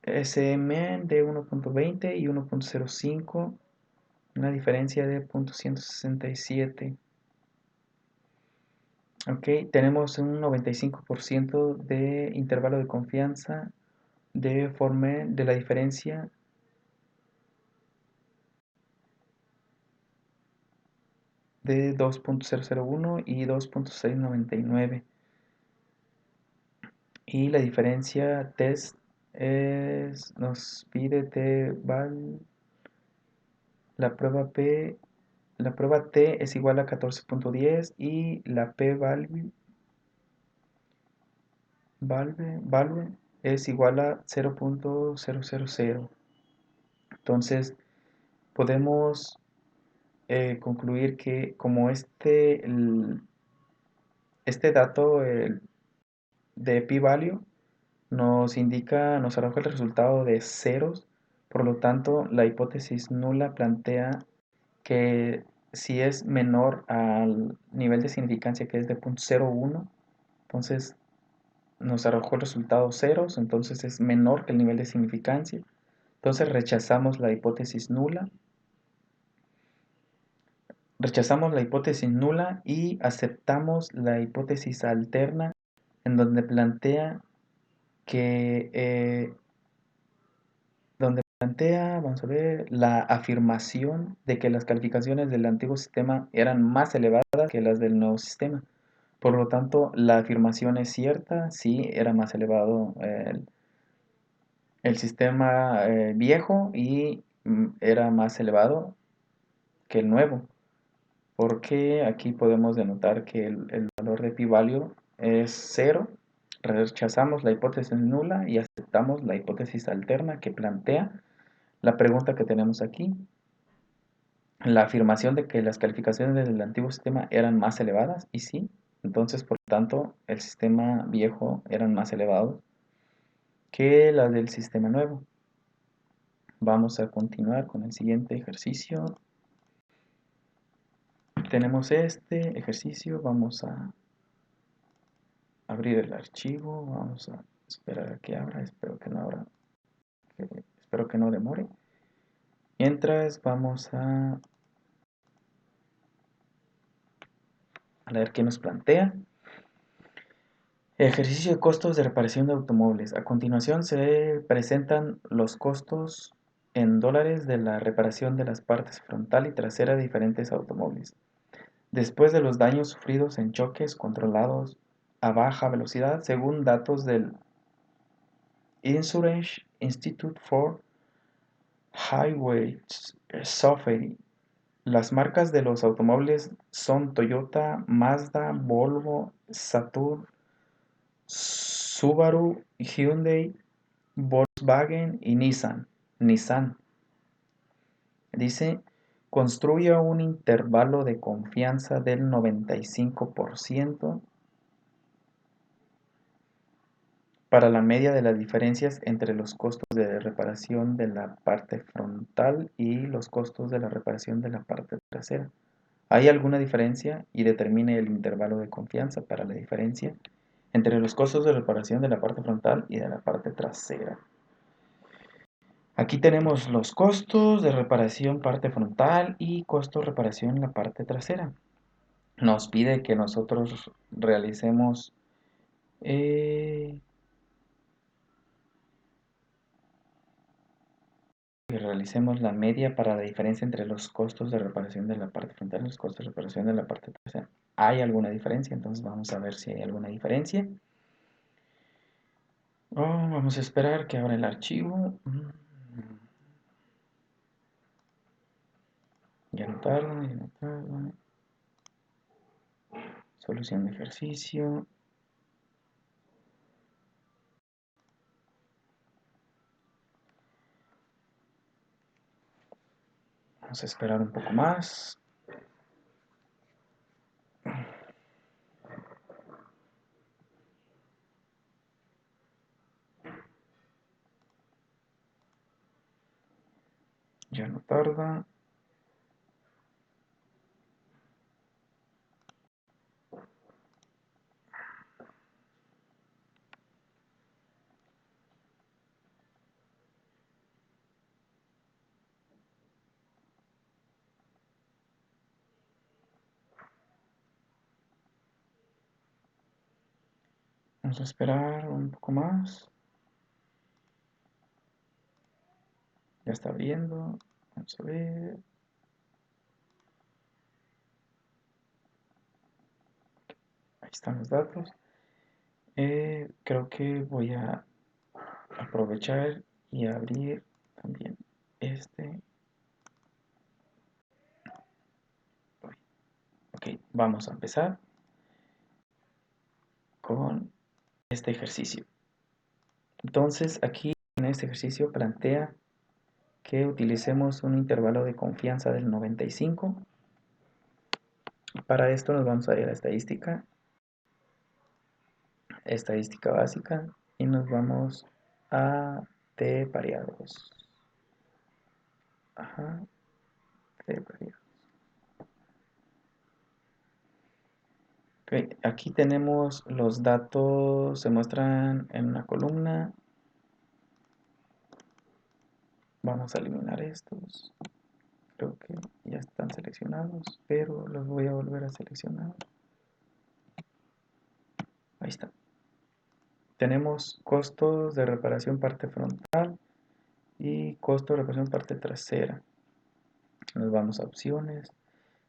SM de 1.20 y 1.05. Una diferencia de 0.167. Ok, tenemos un 95% de intervalo de confianza de la diferencia de 2.001 y 2.699. Y la diferencia test nos pide la prueba P, la prueba T es igual a 14.10 y la P value es igual a 0.000. Entonces podemos concluir que como este dato de p-value nos arroja el resultado de ceros, por lo tanto la hipótesis nula plantea que si es menor al nivel de significancia, que es de 0.01, entonces nos arrojó el resultado ceros, entonces es menor que el nivel de significancia. Entonces rechazamos la hipótesis nula. Rechazamos la hipótesis nula y aceptamos la hipótesis alterna, en donde plantea que vamos a ver, la afirmación de que las calificaciones del antiguo sistema eran más elevadas que las del nuevo sistema. Por lo tanto, la afirmación es cierta, sí, era más elevado el sistema viejo y era más elevado que el nuevo, porque aquí podemos denotar que el valor de p-value es cero. Rechazamos la hipótesis nula y aceptamos la hipótesis alterna que plantea la pregunta que tenemos aquí. La afirmación de que las calificaciones del antiguo sistema eran más elevadas, y sí, entonces por tanto el sistema viejo eran más elevados que las del sistema nuevo. Vamos a continuar con el siguiente ejercicio. Tenemos este ejercicio, vamos a abrir el archivo, vamos a esperar a que abra, espero que no abra, espero que no demore. Mientras vamos a ver qué nos plantea. Ejercicio de costos de reparación de automóviles. A continuación se presentan los costos en dólares de la reparación de las partes frontal y trasera de diferentes automóviles. Después de los daños sufridos en choques controlados a baja velocidad, según datos del Insurance Institute for Highway Safety, las marcas de los automóviles son Toyota, Mazda, Volvo, Saturn, Subaru, Hyundai, Volkswagen y Nissan. Dice, construya un intervalo de confianza del 95% para la media de las diferencias entre los costos de reparación de la parte frontal y los costos de la reparación de la parte trasera. ¿Hay alguna diferencia? Y determine el intervalo de confianza para la diferencia entre los costos de reparación de la parte frontal y de la parte trasera. Aquí tenemos los costos de reparación parte frontal y costo de reparación en la parte trasera. Nos pide que nosotros realicemos la media para la diferencia entre los costos de reparación de la parte frontal y los costos de reparación de la parte trasera. ¿Hay alguna diferencia? Entonces vamos a ver si hay alguna diferencia. Vamos a esperar que abra el archivo. Ya no tarda, ya no tarda. Solución de ejercicio. Vamos a esperar un poco más. Ya no tarda. Vamos a esperar un poco más. Ya está abriendo. Vamos a ver. Ahí están los datos. Creo que voy a aprovechar y abrir también este. Ok, vamos a empezar con este ejercicio. Entonces aquí en este ejercicio plantea que utilicemos un intervalo de confianza del 95. Para esto nos vamos a ir a estadística básica, y nos vamos a t pareados. Ajá, t pareados. Okay, aquí tenemos los datos, se muestran en una columna. Vamos a eliminar estos. Creo que ya están seleccionados, pero los voy a volver a seleccionar. Ahí está. Tenemos costos de reparación parte frontal y costo de reparación parte trasera. Nos vamos a opciones.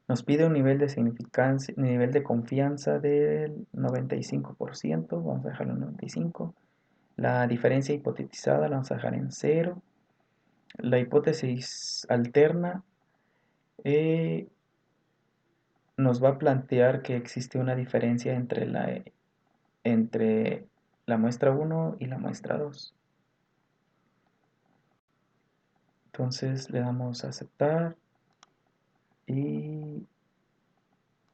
Nos pide un nivel de significancia, nivel de confianza del 95%. Vamos a dejarlo en 95%. La diferencia hipotetizada la vamos a dejar en 0. La hipótesis alterna eh, nos va a plantear que existe una diferencia entre la muestra 1 y la muestra 2. Entonces le damos a aceptar y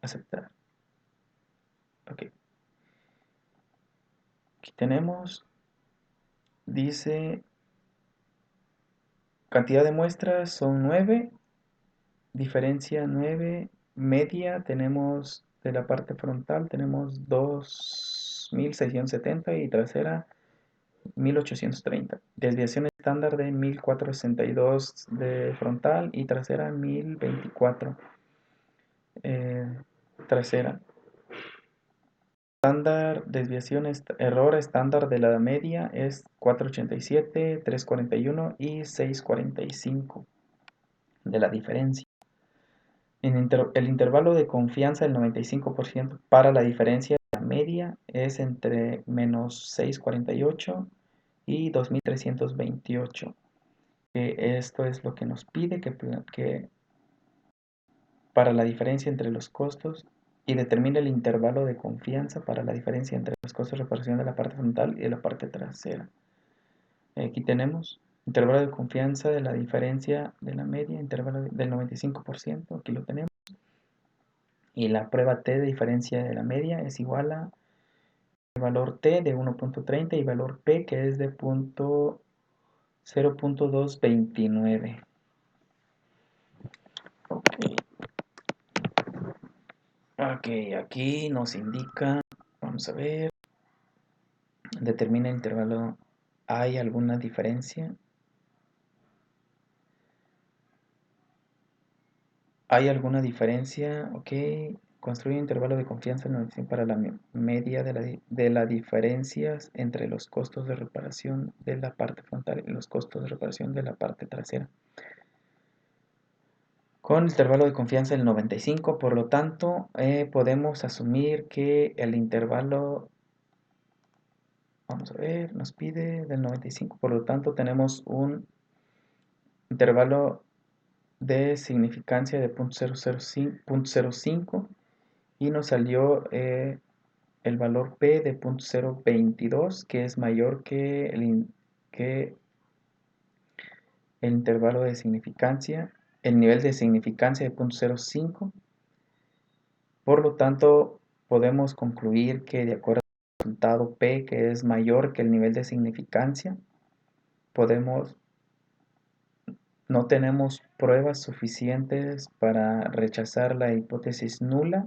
aceptar. Ok. Aquí tenemos, dice, cantidad de muestras son 9, diferencia 9, media tenemos de la parte frontal, tenemos 2670 y trasera 1830. Desviación estándar de 1462 de frontal y trasera 1024 trasera. Estándar, desviación, error estándar de la media es 487, 341 y 645 de la diferencia. El intervalo de confianza del 95% para la diferencia de la media es entre menos 648 y 2328. Esto es lo que nos pide que para la diferencia entre los costos y determina el intervalo de confianza para la diferencia entre los costos de reparación de la parte frontal y de la parte trasera. Aquí tenemos intervalo de confianza de la diferencia de la media, intervalo del 95%, aquí lo tenemos. Y la prueba T de diferencia de la media es igual a el valor T de 1.30 y valor P que es de 0.229. Ok, aquí nos indica, vamos a ver, determina el intervalo, ¿hay alguna diferencia? ¿Hay alguna diferencia? Ok, construye un intervalo de confianza para la media de las diferencias entre los costos de reparación de la parte frontal y los costos de reparación de la parte trasera. Con intervalo de confianza del 95, por lo tanto, podemos asumir que el intervalo, vamos a ver, nos pide del 95, por lo tanto tenemos un intervalo de significancia de 0.005 y nos salió el valor P de 0.022, que es mayor que que el intervalo de significancia, el nivel de significancia de 0.05. Por lo tanto, podemos concluir que de acuerdo al resultado P, que es mayor que el nivel de significancia, no tenemos pruebas suficientes para rechazar la hipótesis nula.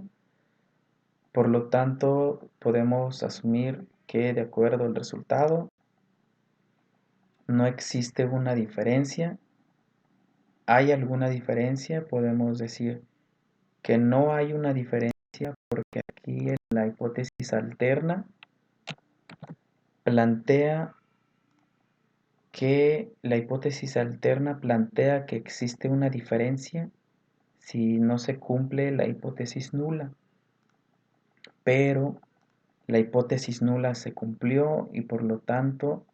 Por lo tanto, podemos asumir que de acuerdo al resultado no existe una diferencia. ¿Hay alguna diferencia? Podemos decir que no hay una diferencia porque aquí la hipótesis alterna plantea que existe una diferencia si no se cumple la hipótesis nula, pero la hipótesis nula se cumplió y por lo tanto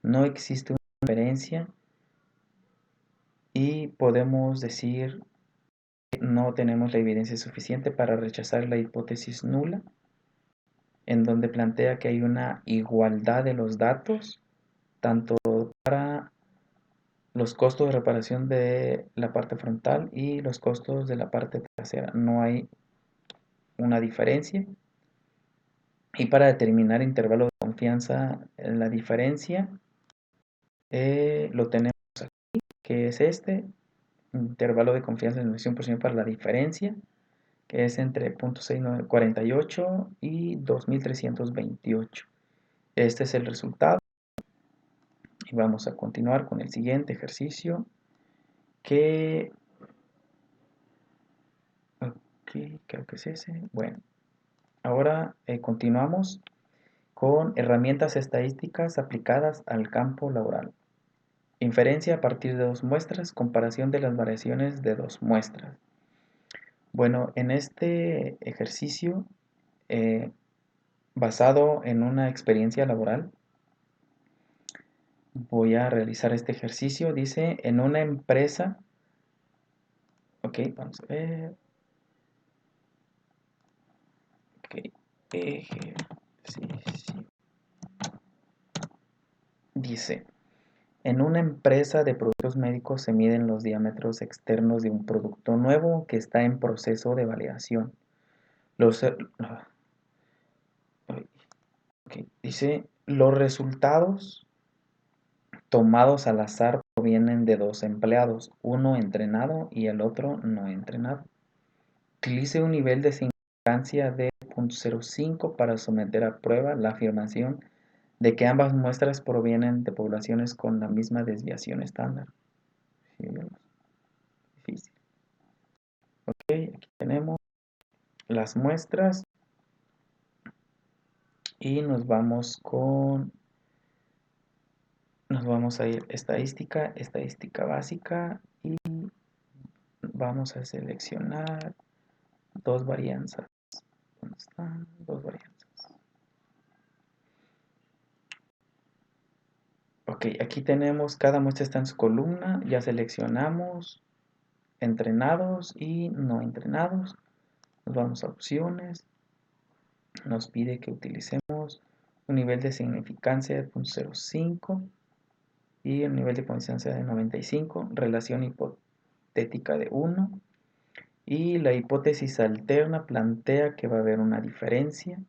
no existe una diferencia y podemos decir que no tenemos la evidencia suficiente para rechazar la hipótesis nula, en donde plantea que hay una igualdad de los datos, tanto para los costos de reparación de la parte frontal y los costos de la parte trasera. No hay una diferencia. Y para determinar intervalo de confianza, la diferencia lo tenemos aquí, que es este, intervalo de confianza del 91% para la diferencia, que es entre 0.648 y 2328. Este es el resultado. Y vamos a continuar con el siguiente ejercicio, que creo que es ese. Bueno, ahora continuamos con herramientas estadísticas aplicadas al campo laboral. Inferencia a partir de dos muestras, comparación de las variaciones de dos muestras. Bueno, en este ejercicio, basado en una experiencia laboral, Voy a realizar este ejercicio. Dice, en una empresa, ok, vamos a ver, ok, ejercicio. Dice, en una empresa de productos médicos se miden los diámetros externos de un producto nuevo que está en proceso de validación. Los, dice, los resultados tomados al azar provienen de dos empleados, uno entrenado y el otro no entrenado. Utilice un nivel de significancia de 0.05 para someter a prueba la afirmación de que ambas muestras provienen de poblaciones con la misma desviación estándar. Sí, difícil. Ok, aquí tenemos las muestras y nos vamos a ir estadística, estadística básica y vamos a seleccionar dos varianzas. ¿Dónde están? Dos varianzas. Ok, aquí tenemos, cada muestra está en su columna, ya seleccionamos entrenados y no entrenados. Nos vamos a opciones, nos pide que utilicemos un nivel de significancia de 0.05 y el nivel de coincidencia de 95, relación hipotética de 1 y la hipótesis alterna plantea que va a haber una diferencia,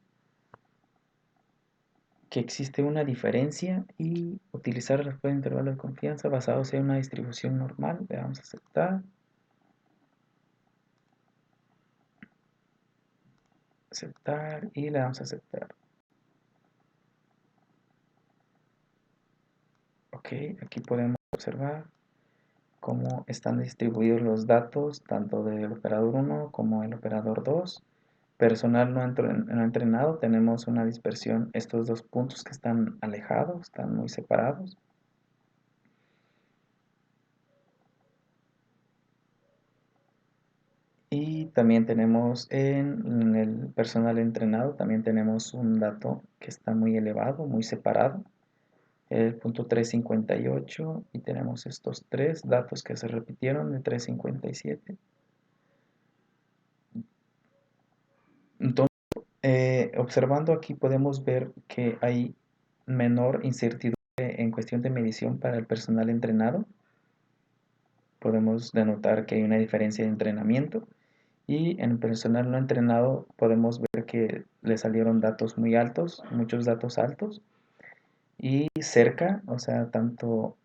que existe una diferencia y utilizar el respuesta de intervalo de confianza basados en una distribución normal. Le vamos a aceptar. Aceptar y le damos a aceptar. Ok, aquí podemos observar cómo están distribuidos los datos tanto del operador 1 como el operador 2. Personal no entrenado, tenemos una dispersión, estos dos puntos que están alejados, están muy separados. Y también tenemos en el personal entrenado, también tenemos un dato que está muy elevado, muy separado, el punto 358, y tenemos estos tres datos que se repitieron de 357. Entonces, observando aquí podemos ver que hay menor incertidumbre en cuestión de medición para el personal entrenado. Podemos denotar que hay una diferencia de entrenamiento. Y en el personal no entrenado podemos ver que le salieron datos muy altos, muchos datos altos. Y cerca, o sea, tanto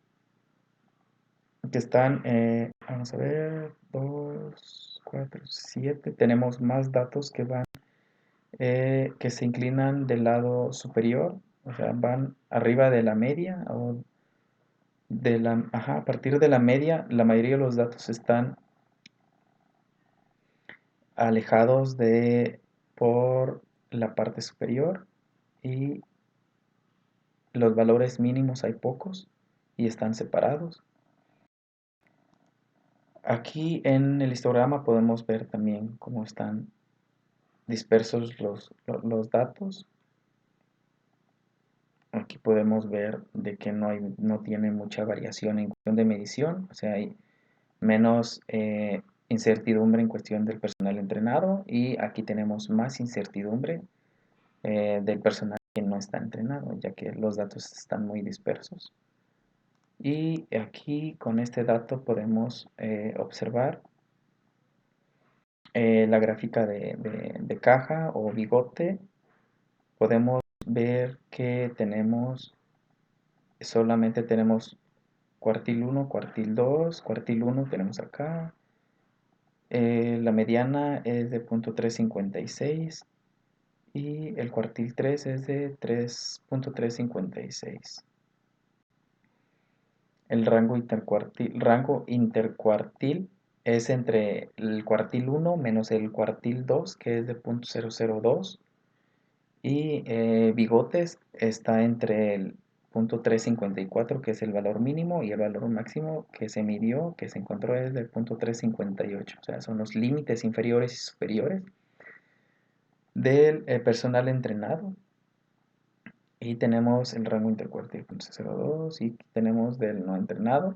que están, vamos a ver, 2, 4, 7. Tenemos más datos que van, que se inclinan del lado superior, o sea, van arriba de la media, o a partir de la media, la mayoría de los datos están alejados por la parte superior y los valores mínimos hay pocos y están separados. Aquí en el histograma podemos ver también cómo están dispersos los datos. Aquí podemos ver de que no tiene mucha variación en cuestión de medición, o sea, hay menos incertidumbre en cuestión del personal entrenado y aquí tenemos más incertidumbre del personal que no está entrenado, ya que los datos están muy dispersos. Y aquí con este dato podemos observar la gráfica de caja o bigote. Podemos ver que solamente tenemos cuartil 1, cuartil 2, cuartil 1 tenemos acá. La mediana es de 0.356 y el cuartil 3 es de 3.356. El rango intercuartil es entre el cuartil 1 menos el cuartil 2, que es de 0.002. Y bigotes está entre el 0.354, que es el valor mínimo, y el valor máximo que se midió, que se encontró, es del 0.358. O sea, son los límites inferiores y superiores del personal entrenado. Y tenemos el rango intercuartil 0.02 y tenemos del no entrenado.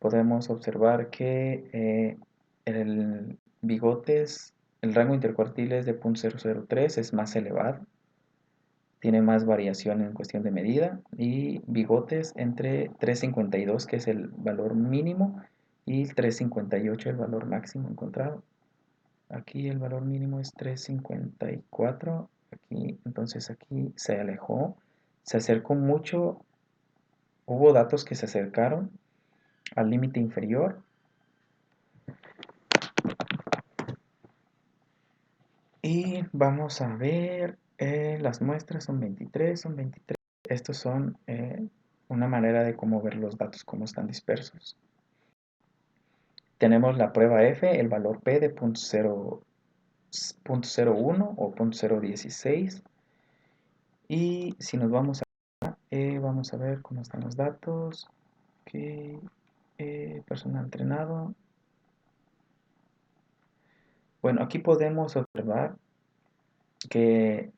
Podemos observar que el bigotes, el rango intercuartil es de 0.003, es más elevado, tiene más variación en cuestión de medida, y bigotes entre 3.52, que es el valor mínimo, y 3.58, el valor máximo encontrado. Aquí el valor mínimo es 3.54, aquí, entonces aquí se alejó, se acercó mucho, hubo datos que se acercaron al límite inferior. Y vamos a ver, las muestras son 23, son 23. Estos son una manera de cómo ver los datos, cómo están dispersos. Tenemos la prueba F, el valor P de 0.01 o 0.016. Y si nos vamos vamos a ver cómo están los datos. Ok, personal entrenado. Bueno, aquí podemos observar que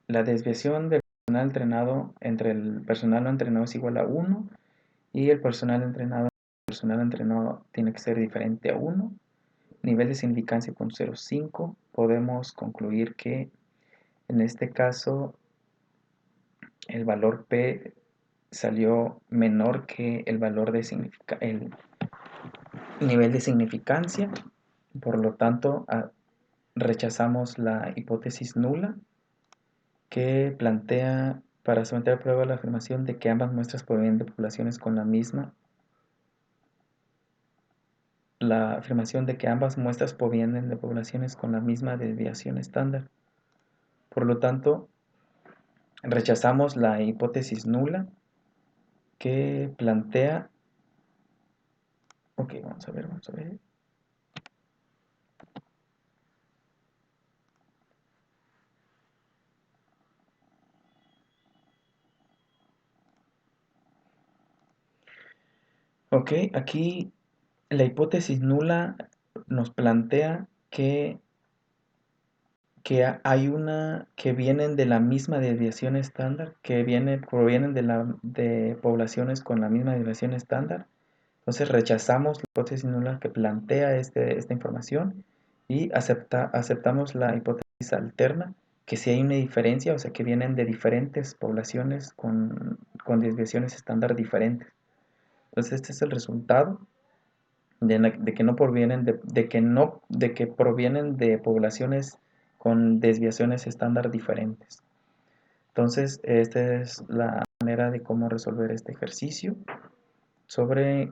la desviación del personal entrenado entre el personal no entrenado es igual a 1 y el personal entrenado tiene que ser diferente a 1. Nivel de significancia con 0.5. Podemos concluir que en este caso el valor P salió menor que el valor de el nivel de significancia. Por lo tanto, rechazamos la hipótesis nula que plantea para someter a prueba la afirmación de que ambas muestras provienen de poblaciones con la misma desviación estándar. Por lo tanto, rechazamos la hipótesis nula que plantea. Ok, vamos a ver. Ok, aquí la hipótesis nula nos plantea que hay una que vienen de la misma desviación estándar, que provienen de poblaciones con la misma desviación estándar. Entonces rechazamos la hipótesis nula que plantea esta información y aceptamos la hipótesis alterna, que si hay una diferencia, o sea que vienen de diferentes poblaciones con desviaciones estándar diferentes. Entonces este es el resultado de que no provienen de que provienen de poblaciones con desviaciones estándar diferentes. Entonces, esta es la manera de cómo resolver este ejercicio sobre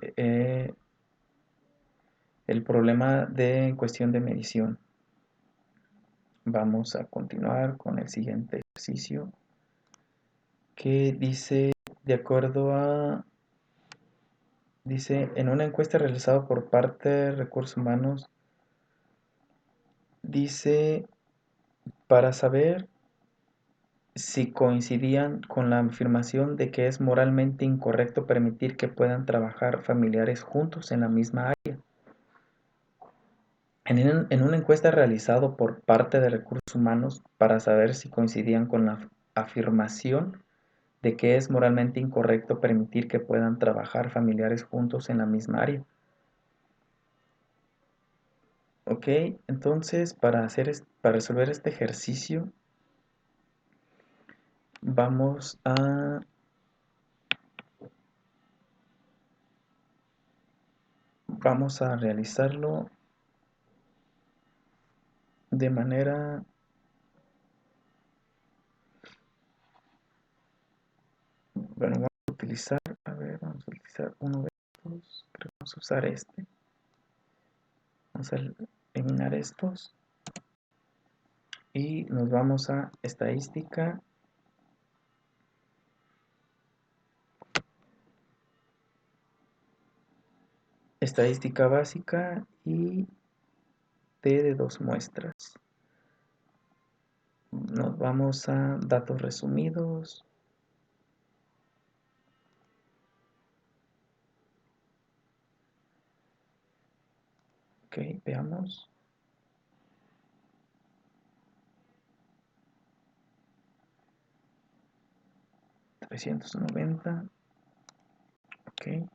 el problema de cuestión de medición. Vamos a continuar con el siguiente ejercicio que dice, dice, en una encuesta realizada por parte de Recursos Humanos, dice, para saber si coincidían con la afirmación de que es moralmente incorrecto permitir que puedan trabajar familiares juntos en la misma área. En una encuesta realizada por parte de Recursos Humanos para saber si coincidían con la afirmación de que es moralmente incorrecto permitir que puedan trabajar familiares juntos en la misma área. Ok, entonces para resolver este ejercicio vamos a realizarlo de manera, bueno, vamos a utilizar uno de estos, creo que vamos a usar este, vamos a eliminar estos y nos vamos a estadística, básica y T de 2 muestras. Nos vamos a datos resumidos. Ok, veamos. 390. Ok.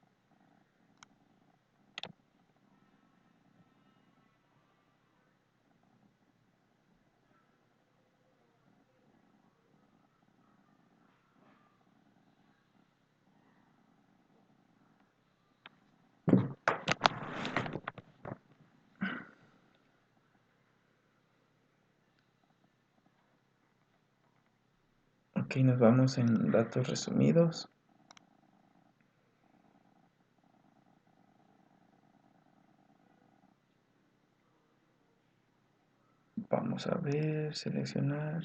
Ok, nos vamos en datos resumidos. Vamos a ver, seleccionar.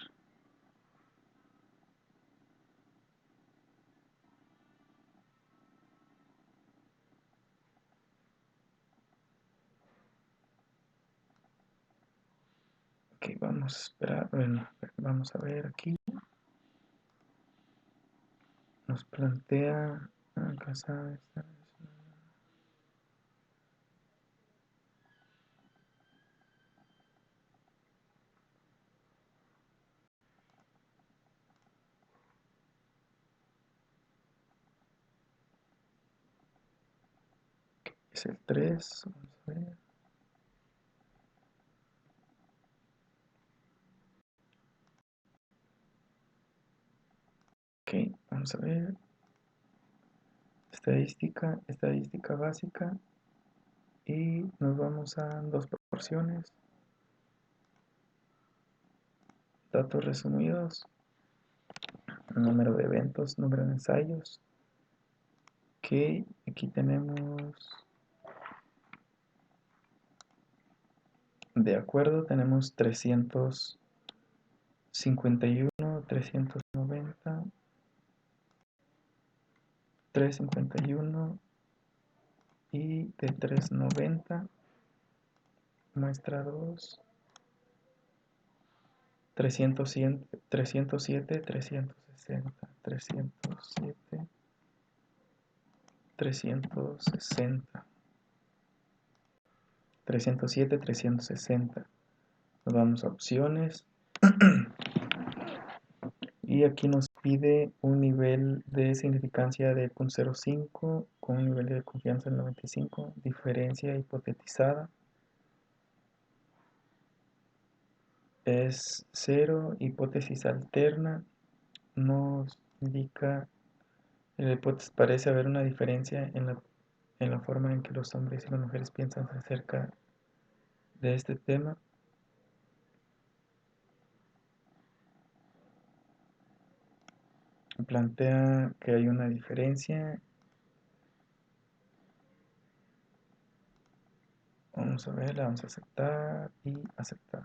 Ok, vamos a esperar. Bueno, vamos a ver aquí. Nos plantea casa. Es el 3. Vamos a ver. Ok, vamos a ver. Estadística básica. Y nos vamos a dos proporciones. Datos resumidos. Número de eventos, número de ensayos. Ok, aquí tenemos. De acuerdo, tenemos 351, 390, 351 y de 390, muestra 2, 307, 307, 360, 307, 360, 307, 360. Nos vamos a opciones. Y aquí nos pide un nivel de significancia de 0.05 con un nivel de confianza del 95, diferencia hipotetizada es 0, hipótesis alterna nos indica, en la hipótesis parece haber una diferencia en la forma en que los hombres y las mujeres piensan acerca de este tema. Plantea que hay una diferencia. Vamos a ver, la vamos a aceptar y aceptar.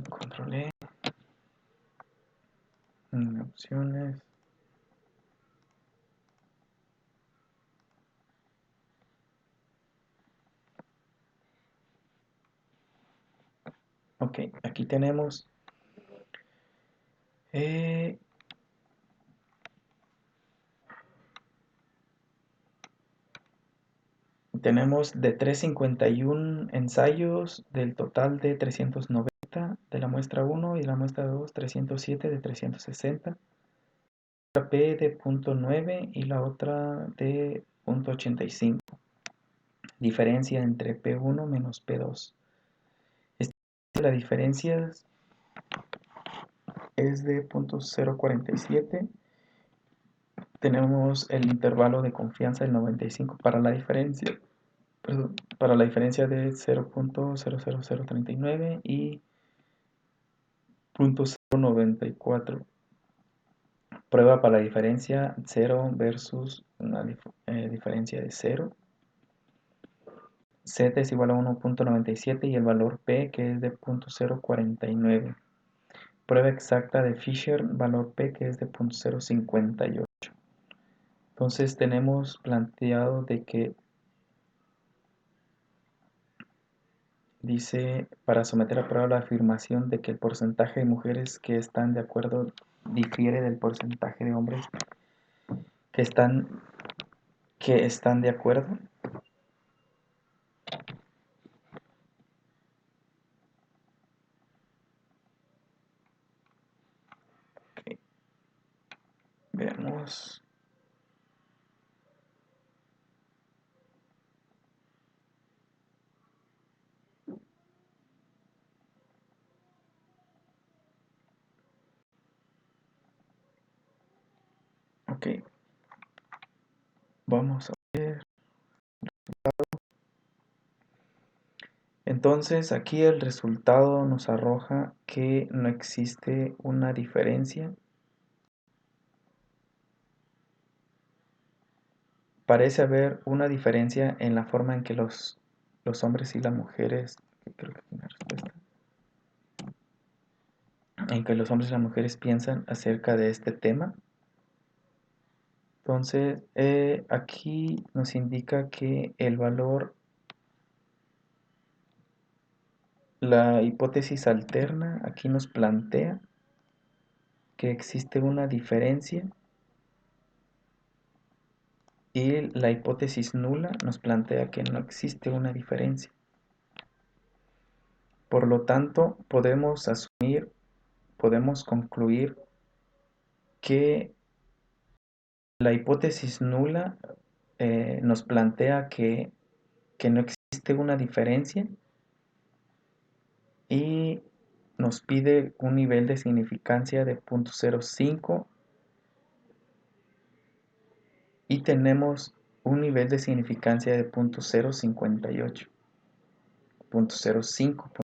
Control E. Opciones. Ok, aquí tenemos de 351 ensayos del total de 390 de la muestra 1 y de la muestra 2, 307 de 360. La P de 0.9 y la otra de 0.85. Diferencia entre P1 menos P2. La diferencia es de 0.047. Tenemos el intervalo de confianza del 95 para la diferencia. Perdón, para la diferencia de 0.00039 y 0.094. Prueba para la diferencia 0 versus una diferencia de 0. Z es igual a 1.97 y el valor P que es de 0.049. Prueba exacta de Fisher, valor P que es de 0.058. Entonces tenemos planteado de que dice, para someter a prueba la afirmación de que el porcentaje de mujeres que están de acuerdo difiere del porcentaje de hombres que que están de acuerdo. Ok, veamos. Ok, vamos a ver. Entonces aquí el resultado nos arroja que no existe una diferencia. Parece haber una diferencia en la forma en que los hombres y las mujeres, creo que aquí hay una respuesta, en que los hombres y las mujeres piensan acerca de este tema. Entonces, aquí nos indica que el valor, la hipótesis alterna, aquí nos plantea que existe una diferencia y la hipótesis nula nos plantea que no existe una diferencia. Por lo tanto, podemos asumir, podemos concluir que la hipótesis nula nos plantea que no existe una diferencia y nos pide un nivel de significancia de 0.05 y tenemos un nivel de significancia de 0.058, 0.05.